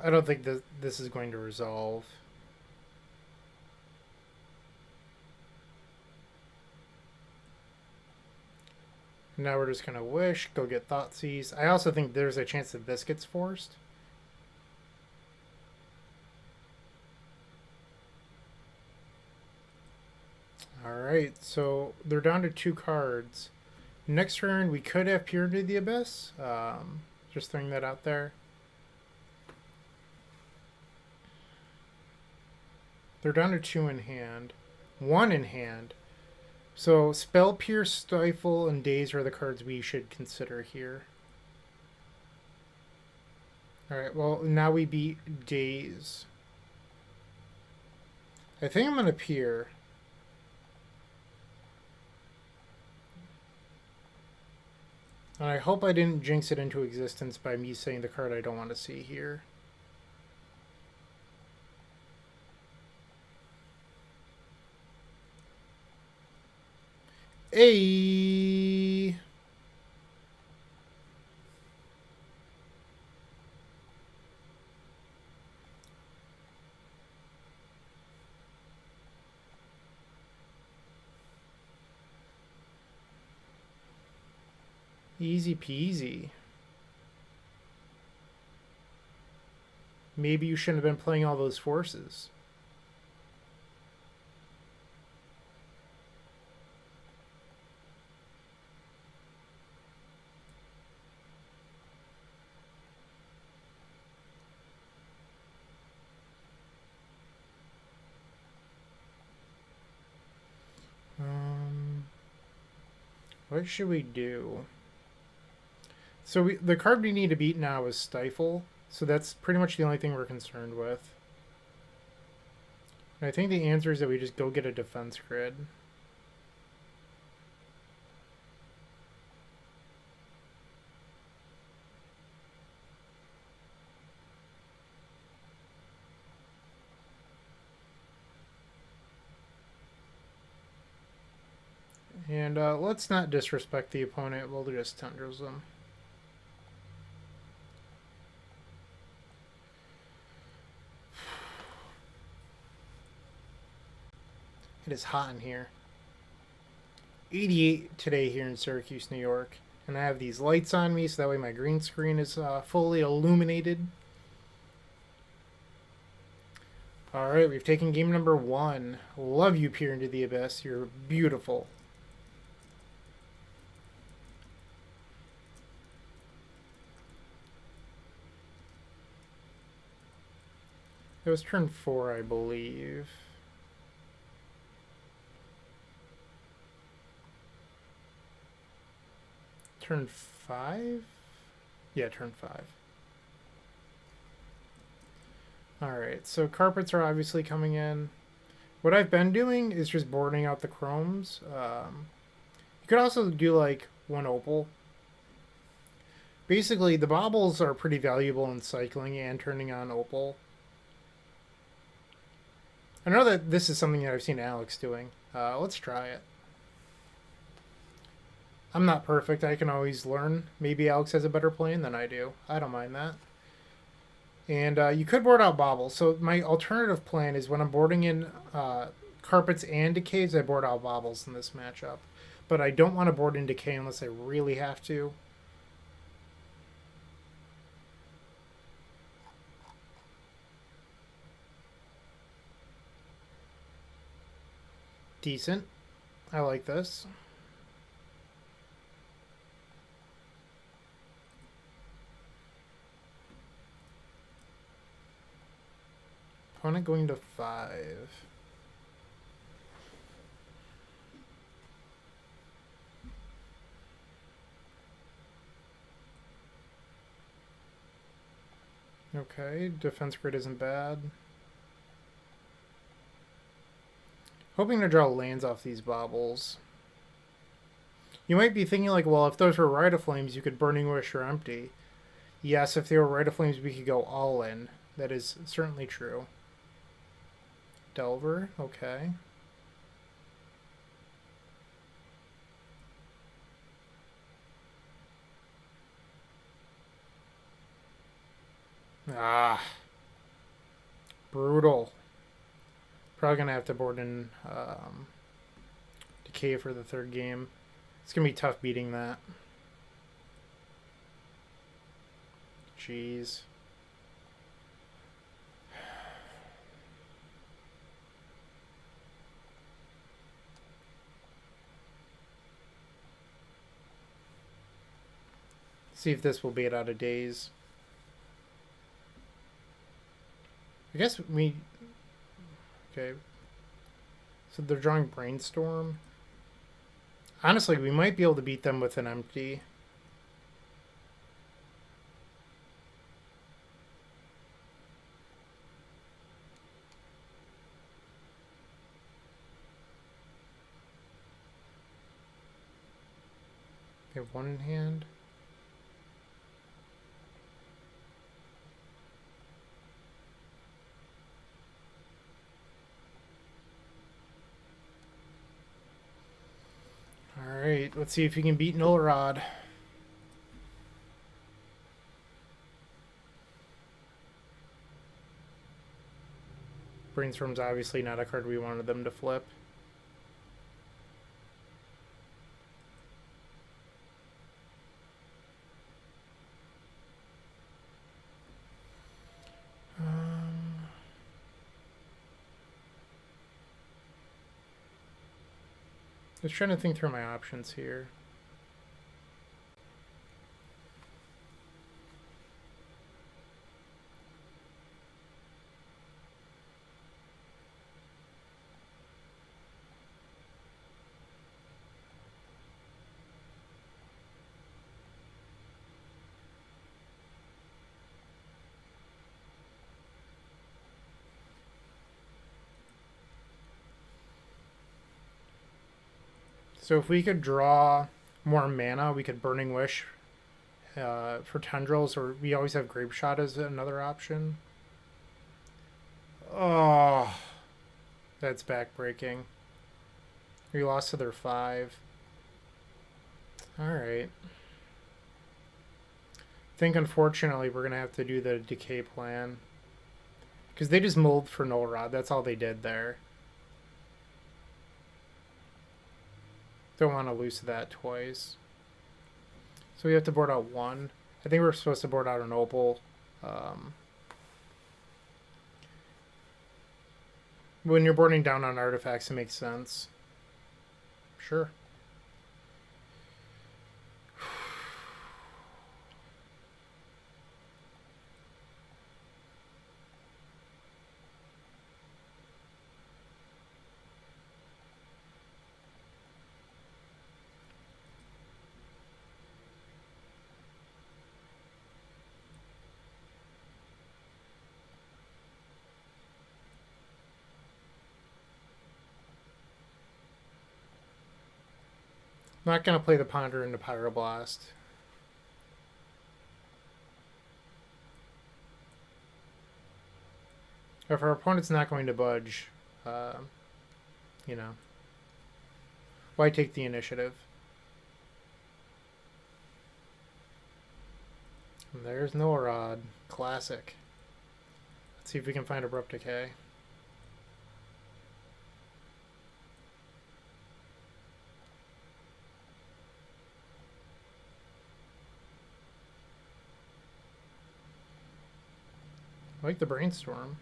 I don't think that this is going to resolve. Now we're just going to wish, go get Thoughtseize. I also think there's a chance that this gets forced. Alright, so they're down to 2 cards. Next turn, we could have Peer into the Abyss. Just throwing that out there. They're down to 2 in hand. 1 in hand. So Spell, Pierce, Stifle, and Daze are the cards we should consider here. Alright, well, now we beat Daze. I think I'm going to Peer. And I hope I didn't jinx it into existence by me saying the card I don't want to see here. Hey! Easy peasy. Maybe you shouldn't have been playing all those forces. What should we do? So the card we need to beat now is Stifle. So that's pretty much the only thing we're concerned with. And I think the answer is that we just go get a defense grid. And let's not disrespect the opponent. We'll just tendrils them. It is hot in here. 88 today here in Syracuse, New York. And I have these lights on me so that way my green screen is fully illuminated. Alright, we've taken game number 1. Love you, Peer into the Abyss. You're beautiful. It was turn 4, I believe. Turn 5? Yeah, turn 5. Alright, so carpets are obviously coming in. What I've been doing is just boarding out the chromes. You could also do like 1 opal. Basically, the baubles are pretty valuable in cycling and turning on opal. I know that this is something that I've seen Alex doing. Let's try it. I'm not perfect. I can always learn. Maybe Alex has a better plan than I do. I don't mind that. And you could board out baubles. So my alternative plan is when I'm boarding in carpets and decays, I board out baubles in this matchup. But I don't want to board in decay unless I really have to. Decent. I like this. Opponent going to 5. Okay, defense grid isn't bad. Hoping to draw lands off these baubles. You might be thinking like, well, if those were Rite of Flames, you could Burning Wish or Empty. Yes, if they were Rite of Flames, we could go all in. That is certainly true. Delver, okay. Ah. Brutal. Probably going to have to board in Decay for the 3rd game. It's gonna be tough beating that. Jeez. See if this will beat out of days. I guess we... Okay. So they're drawing Brainstorm. Honestly, we might be able to beat them with an empty. They have one in hand. Alright, let's see if you can beat Null Rod. Brainstorm's obviously not a card we wanted them to flip. Just trying to think through my options here. So if we could draw more mana, we could Burning Wish for Tendrils, or we always have Grape Shot as another option. Oh, that's backbreaking. We lost to their 5. Alright. I think unfortunately we're going to have to do the Decay plan. Because they just mulled for Null Rod, that's all they did there. Don't want to lose that twice. So we have to board out 1. I think we're supposed to board out an Opal. When you're boarding down on artifacts, it makes sense. Sure. I'm not going to play the Ponder into Pyroblast. If our opponent's not going to budge, you know, why take the initiative? And there's Null Rod. Classic. Let's see if we can find Abrupt Decay. I like the Brainstorm.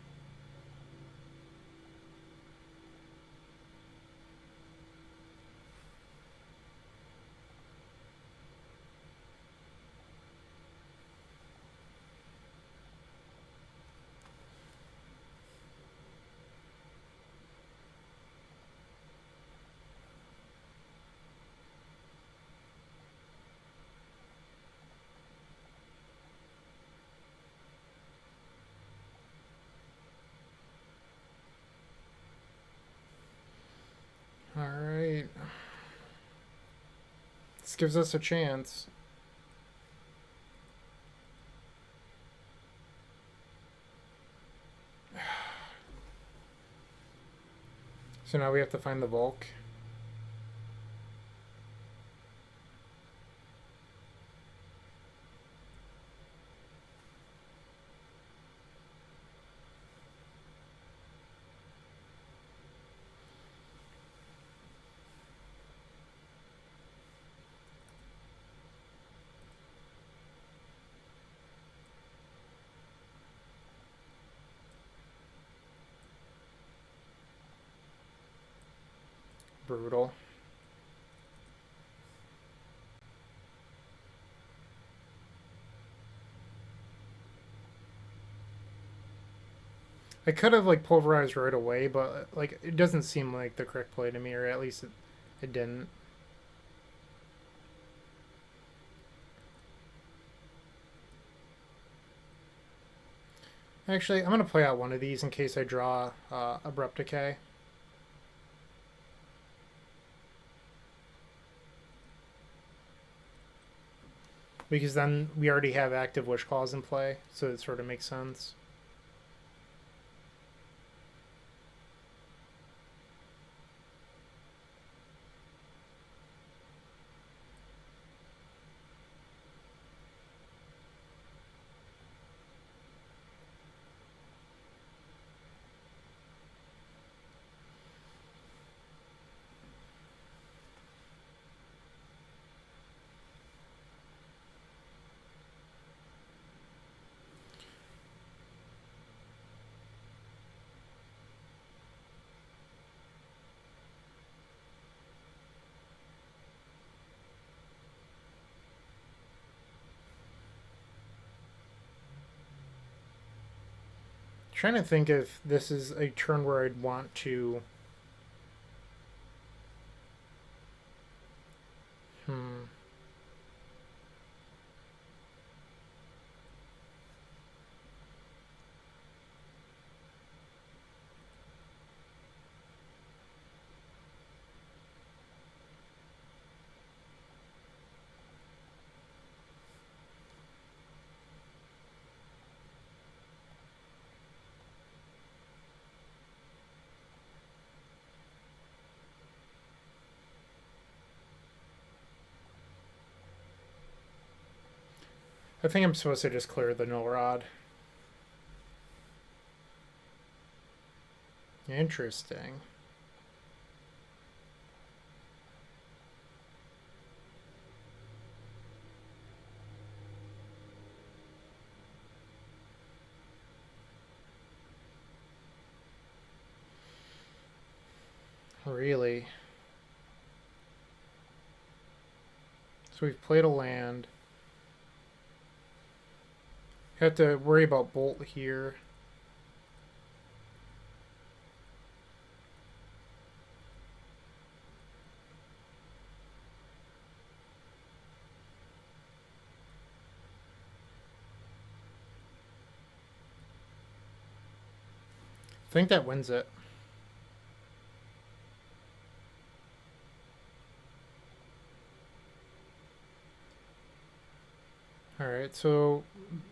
Alright. This gives us a chance. So now we have to find the Volk. brutal. I could have like pulverized right away, but like it doesn't seem like the correct play to me, or at least it didn't. Actually, I'm gonna play out one of these in case I draw Abrupt Decay. Because then we already have active Wish Claws in play, so it sort of makes sense. Trying to think if this is a turn where I'd want to. Hmm. I think I'm supposed to just clear the Null Rod. Interesting. Really? So we've played a land. Have to worry about Bolt here. I think that wins it. Alright, so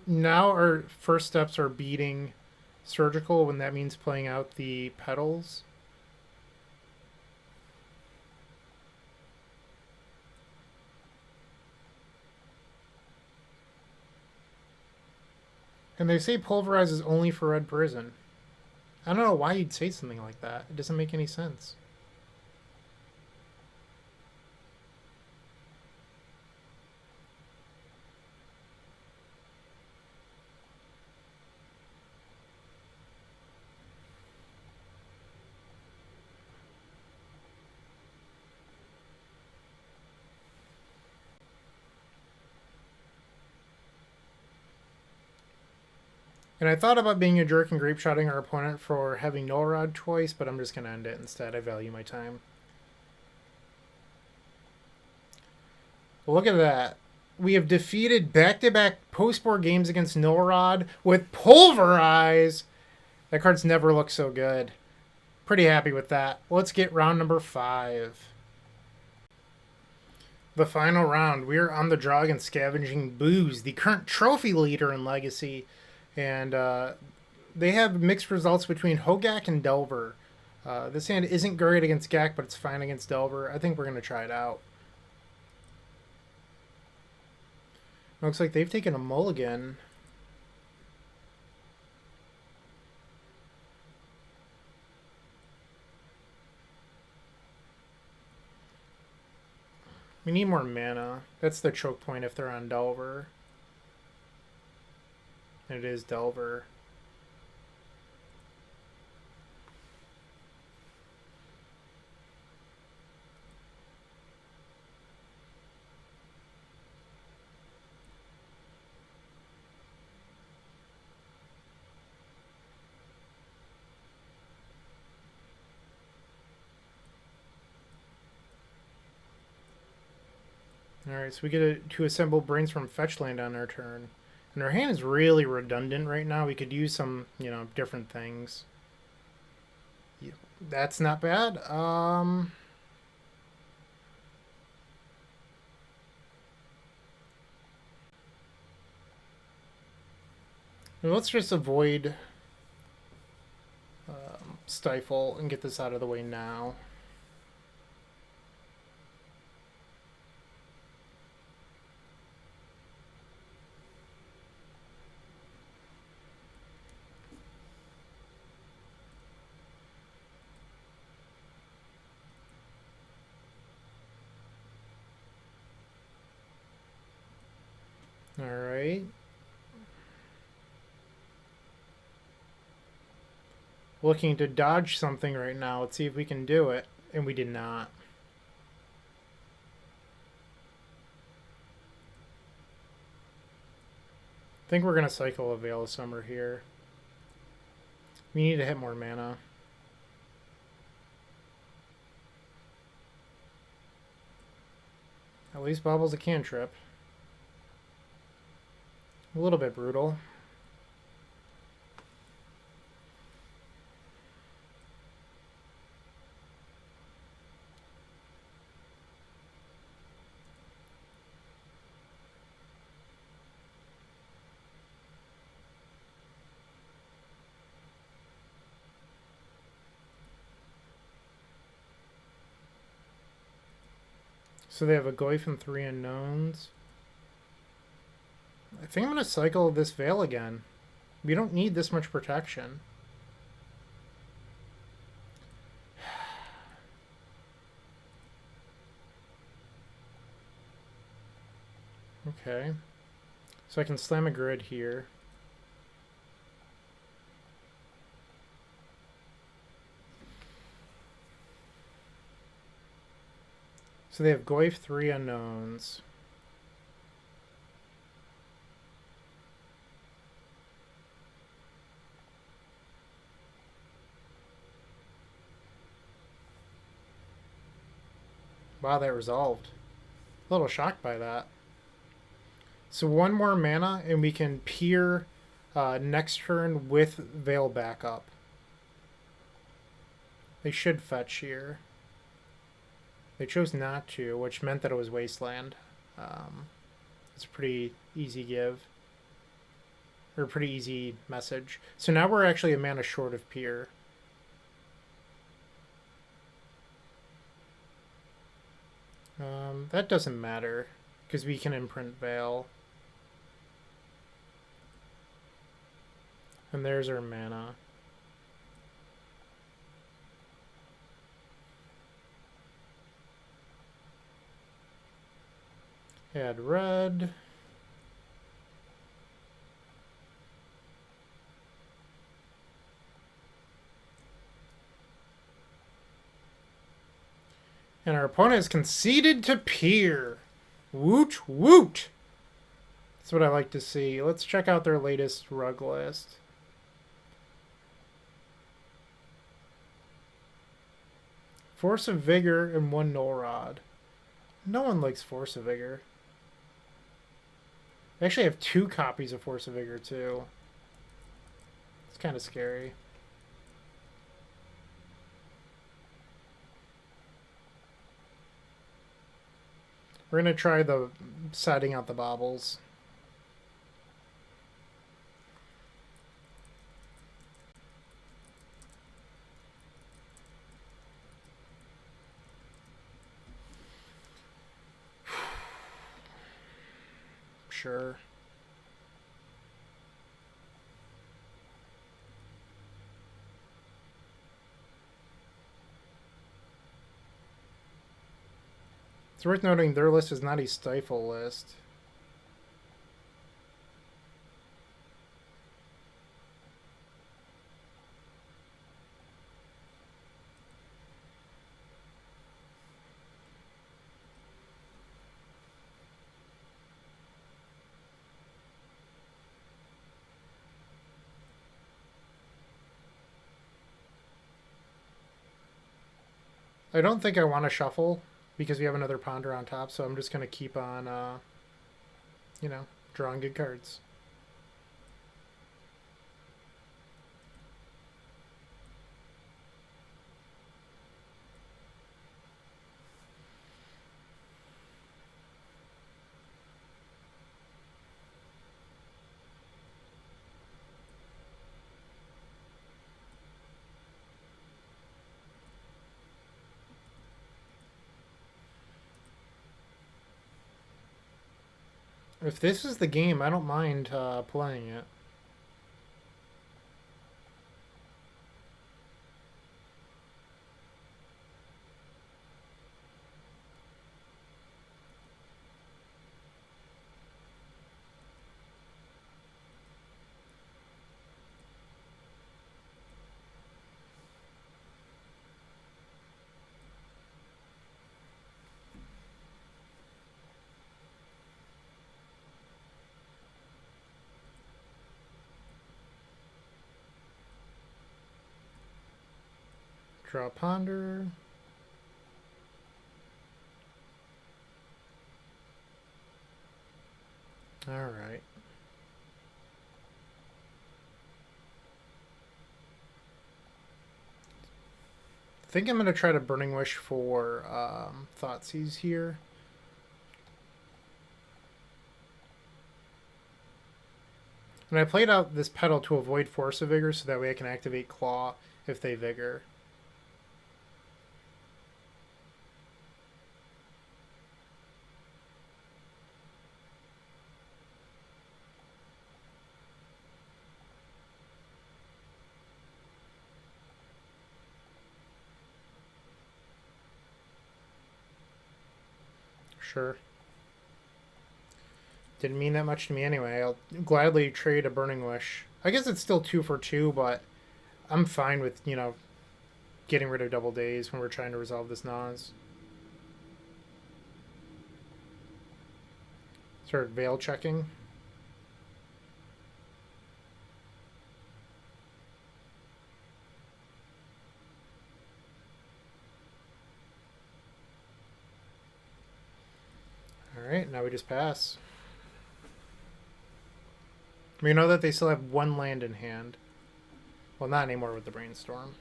now our first steps are beating Surgical when that means playing out the petals. And they say Pulverize is only for Red Prison. I don't know why you'd say something like that. It doesn't make any sense. And I thought about being a jerk and grape shotting our opponent for having Null Rod twice, but I'm just going to end it instead. I value my time. Look at that. We have defeated back-to-back post-board games against Null Rod with Pulverize. That card's never looked so good. Pretty happy with that. Let's get round number 5. The final round. We are on the draw against Scavenging Booze, the current trophy leader in Legacy. And they have mixed results between Hogak and Delver. This hand isn't great against Gak, but it's fine against Delver. I think we're going to try it out. Looks like they've taken a mulligan. We need more mana. That's the choke point if they're on Delver. And it is Delver. Alright, so we get to assemble brains from fetch land on our turn. And our hand is really redundant right now. We could use some, different things. Yeah, that's not bad. Let's just avoid Stifle and get this out of the way now. Alright. Looking to dodge something right now. Let's see if we can do it. And we did not. I think we're going to cycle a Veil of Summer here. We need to hit more mana. At least Bobble's a cantrip. A little bit brutal. So they have a Goyf and 3 unknowns. I think I'm going to cycle this Veil again. We don't need this much protection. Okay. So I can slam a grid here. So they have Goyf, 3 unknowns. Wow, that resolved. A little shocked by that. So one more mana and we can peer next turn with Veil backup. They should fetch here. They chose not to, which meant that it was Wasteland. It's a pretty easy give. Or a pretty easy message. So now we're actually a mana short of peer. That doesn't matter, because we can imprint Veil. And there's our mana. Add red. And our opponent has conceded to peer. Woot woot! That's what I like to see. Let's check out their latest rug list. Force of Vigor and 1 Null Rod. No one likes Force of Vigor. I actually have 2 copies of Force of Vigor too. It's kind of scary. We're going to try the setting out the baubles. Sure. It's worth noting their list is not a Stifle list. I don't think I want to shuffle because we have another ponder on top, so I'm just going to keep on, you know, drawing good cards. If this is the game, I don't mind playing it. Draw ponder. All right. I think I'm going to try to Burning Wish for Thoughtseize here. And I played out this pedal to avoid Force of Vigor so that way I can activate Claw if they Vigor. Sure. Didn't mean that much to me anyway. I'll gladly trade a Burning Wish. I guess it's still 2 for 2, but I'm fine with, you know, getting rid of double days when we're trying to resolve this Nas. Start Veil checking. Alright, now we just pass. We know that they still have 1 land in hand. Well, not anymore with the Brainstorm.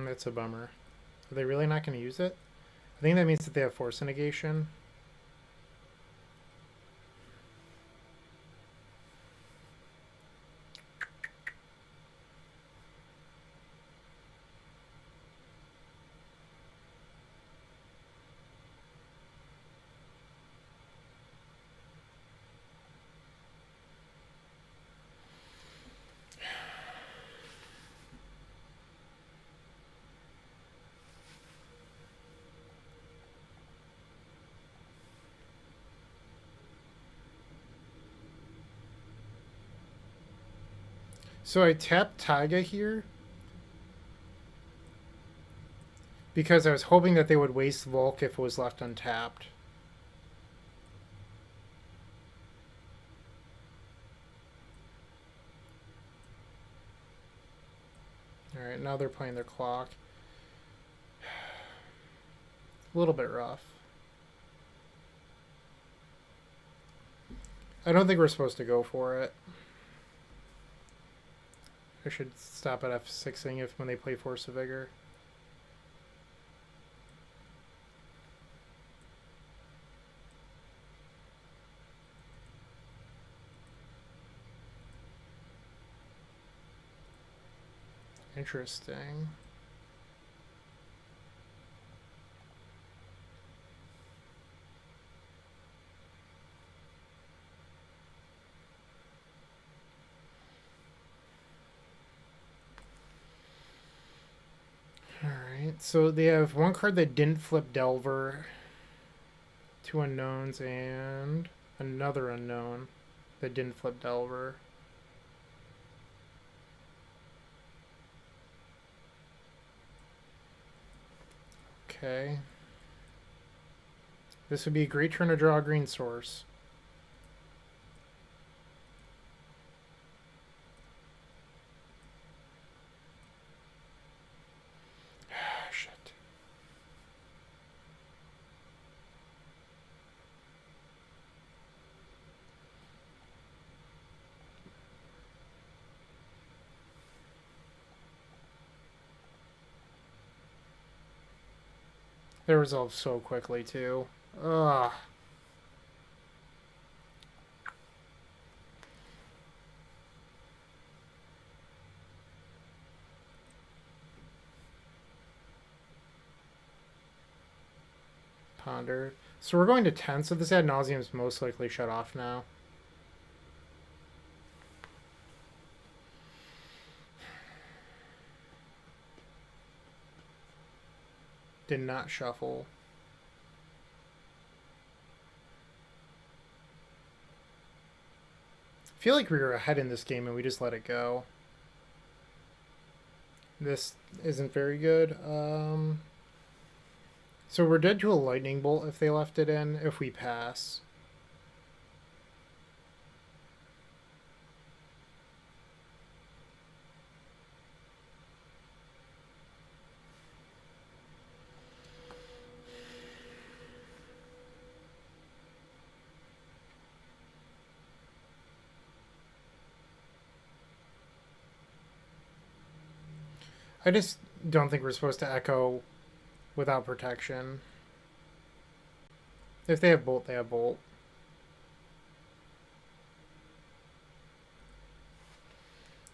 That's a bummer. Are they really not going to use it? I think that means that they have Force Negation. So I tapped Taiga here because I was hoping that they would waste Volk if it was left untapped. Alright, now they're playing their clock. A little bit rough. I don't think we're supposed to go for it. I should stop at F6ing if when they play Force of Vigor. Interesting. Alright, so they have 1 card that didn't flip Delver, 2 unknowns, and another unknown that didn't flip Delver. Okay. This would be a great turn to draw a green source. Shit. They resolve so quickly, too. Ugh. Ponder. So we're going to 10, so this ad nauseam is most likely shut off now. Did not shuffle. I feel like we were ahead in this game and we just let it go. This isn't very good. So we're dead to a lightning bolt if they left it in, if we pass. I just don't think we're supposed to echo without protection. If they have bolt, they have bolt.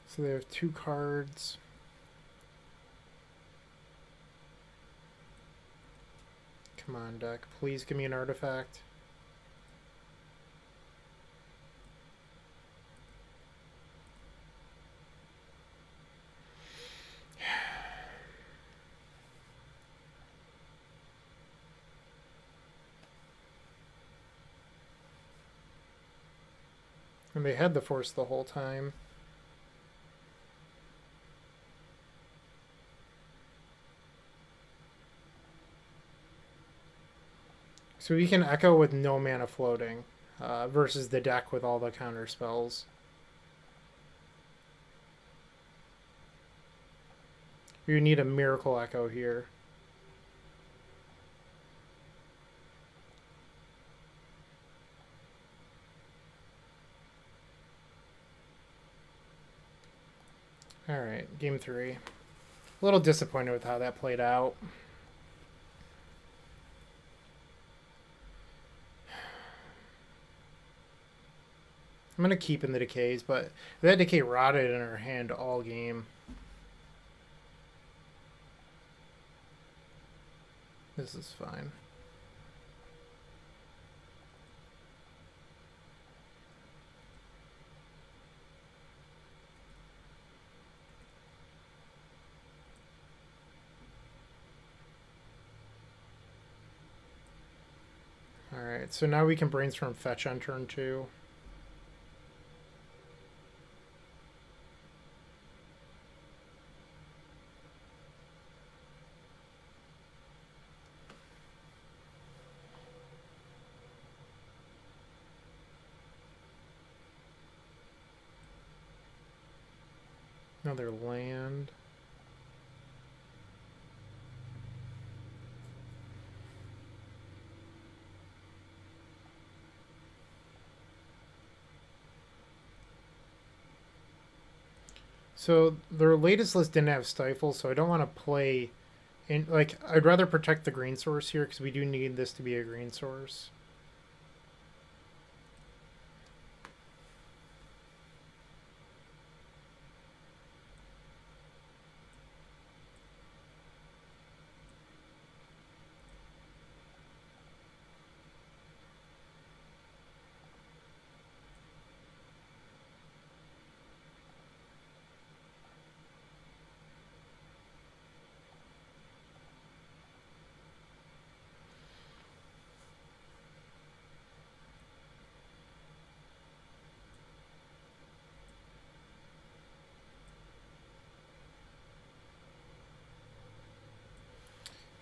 So they have 2 cards. Come on, deck. Please give me an artifact. And they had the force the whole time. So we can echo with no mana floating, versus the deck with all the counter spells. You need a miracle echo here. Alright, game 3. A little disappointed with how that played out. I'm going to keep in the decays, but that decay rotted in our hand all game. This is fine. Alright, so now we can brainstorm fetch on turn 2. Another land. So their latest list didn't have Stifle, so I don't want to play in, like, I'd rather protect the green source here because we do need this to be a green source.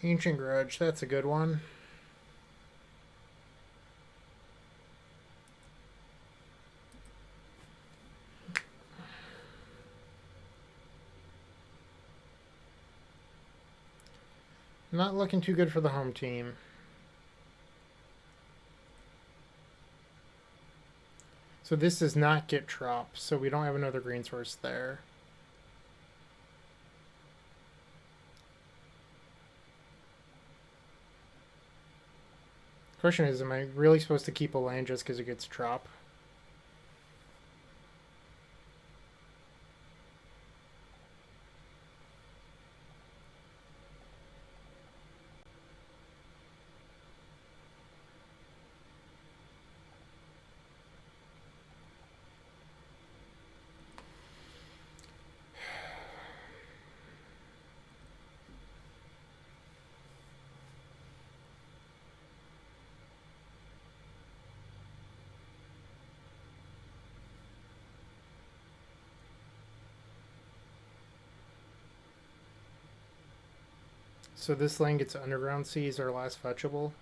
Ancient Grudge, that's a good one. Not looking too good for the home team. So this does not get Trop, so we don't have another green source there. Question is, am I really supposed to keep a land just because it gets Trop? So this lane gets Underground Seas, our last fetchable.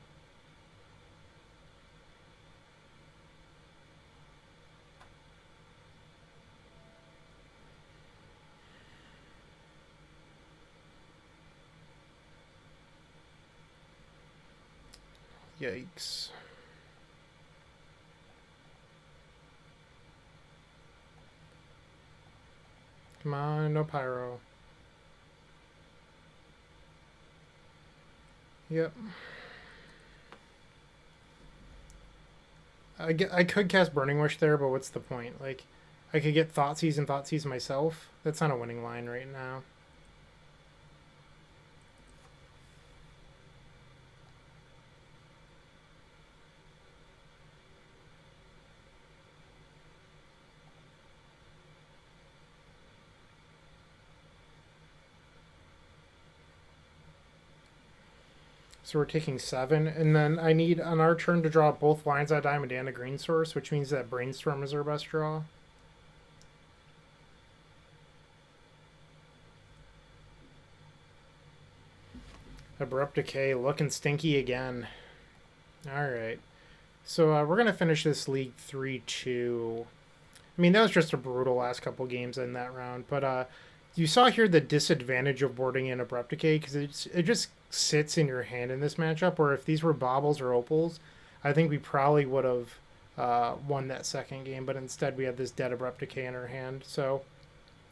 Yikes. Come on, no pyro. Yep. I could cast Burning Wish there, but what's the point? Like, I could get Thoughtseize and Thoughtseize myself. That's not a winning line right now. So we're taking 7, and then I need on our turn to draw both Lion's Eye Diamond and a green source, which means that Brainstorm is our best draw. Abrupt Decay looking stinky again. Alright. So we're going to finish this League 3-2. I mean, that was just a brutal last couple games in that round, but you saw here the disadvantage of boarding in Abrupt Decay, because it just sits in your hand in this matchup, where if these were baubles or opals, I think we probably would have won that second game, but instead we had this dead Abrupt Decay in our hand. So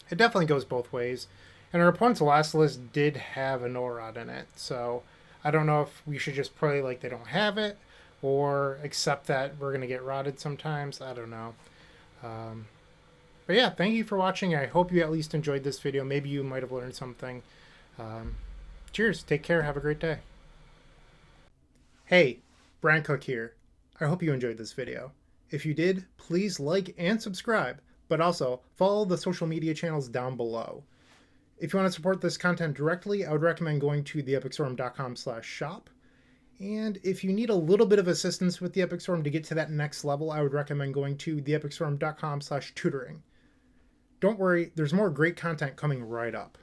it definitely goes both ways. And our opponent's last list did have a Null Rod in it, so I don't know if we should just play like they don't have it, or accept that we're going to get rotted sometimes. I don't know. But yeah, thank you for watching. I hope you at least enjoyed this video. Maybe you might have learned something. Cheers. Take care. Have a great day. Hey, Bryant Cook here. I hope you enjoyed this video. If you did, please like and subscribe, but also follow the social media channels down below. If you want to support this content directly, I would recommend going to theepicstorm.com/shop. And if you need a little bit of assistance with the Epic Storm to get to that next level, I would recommend going to theepicstorm.com/tutoring. Don't worry, there's more great content coming right up.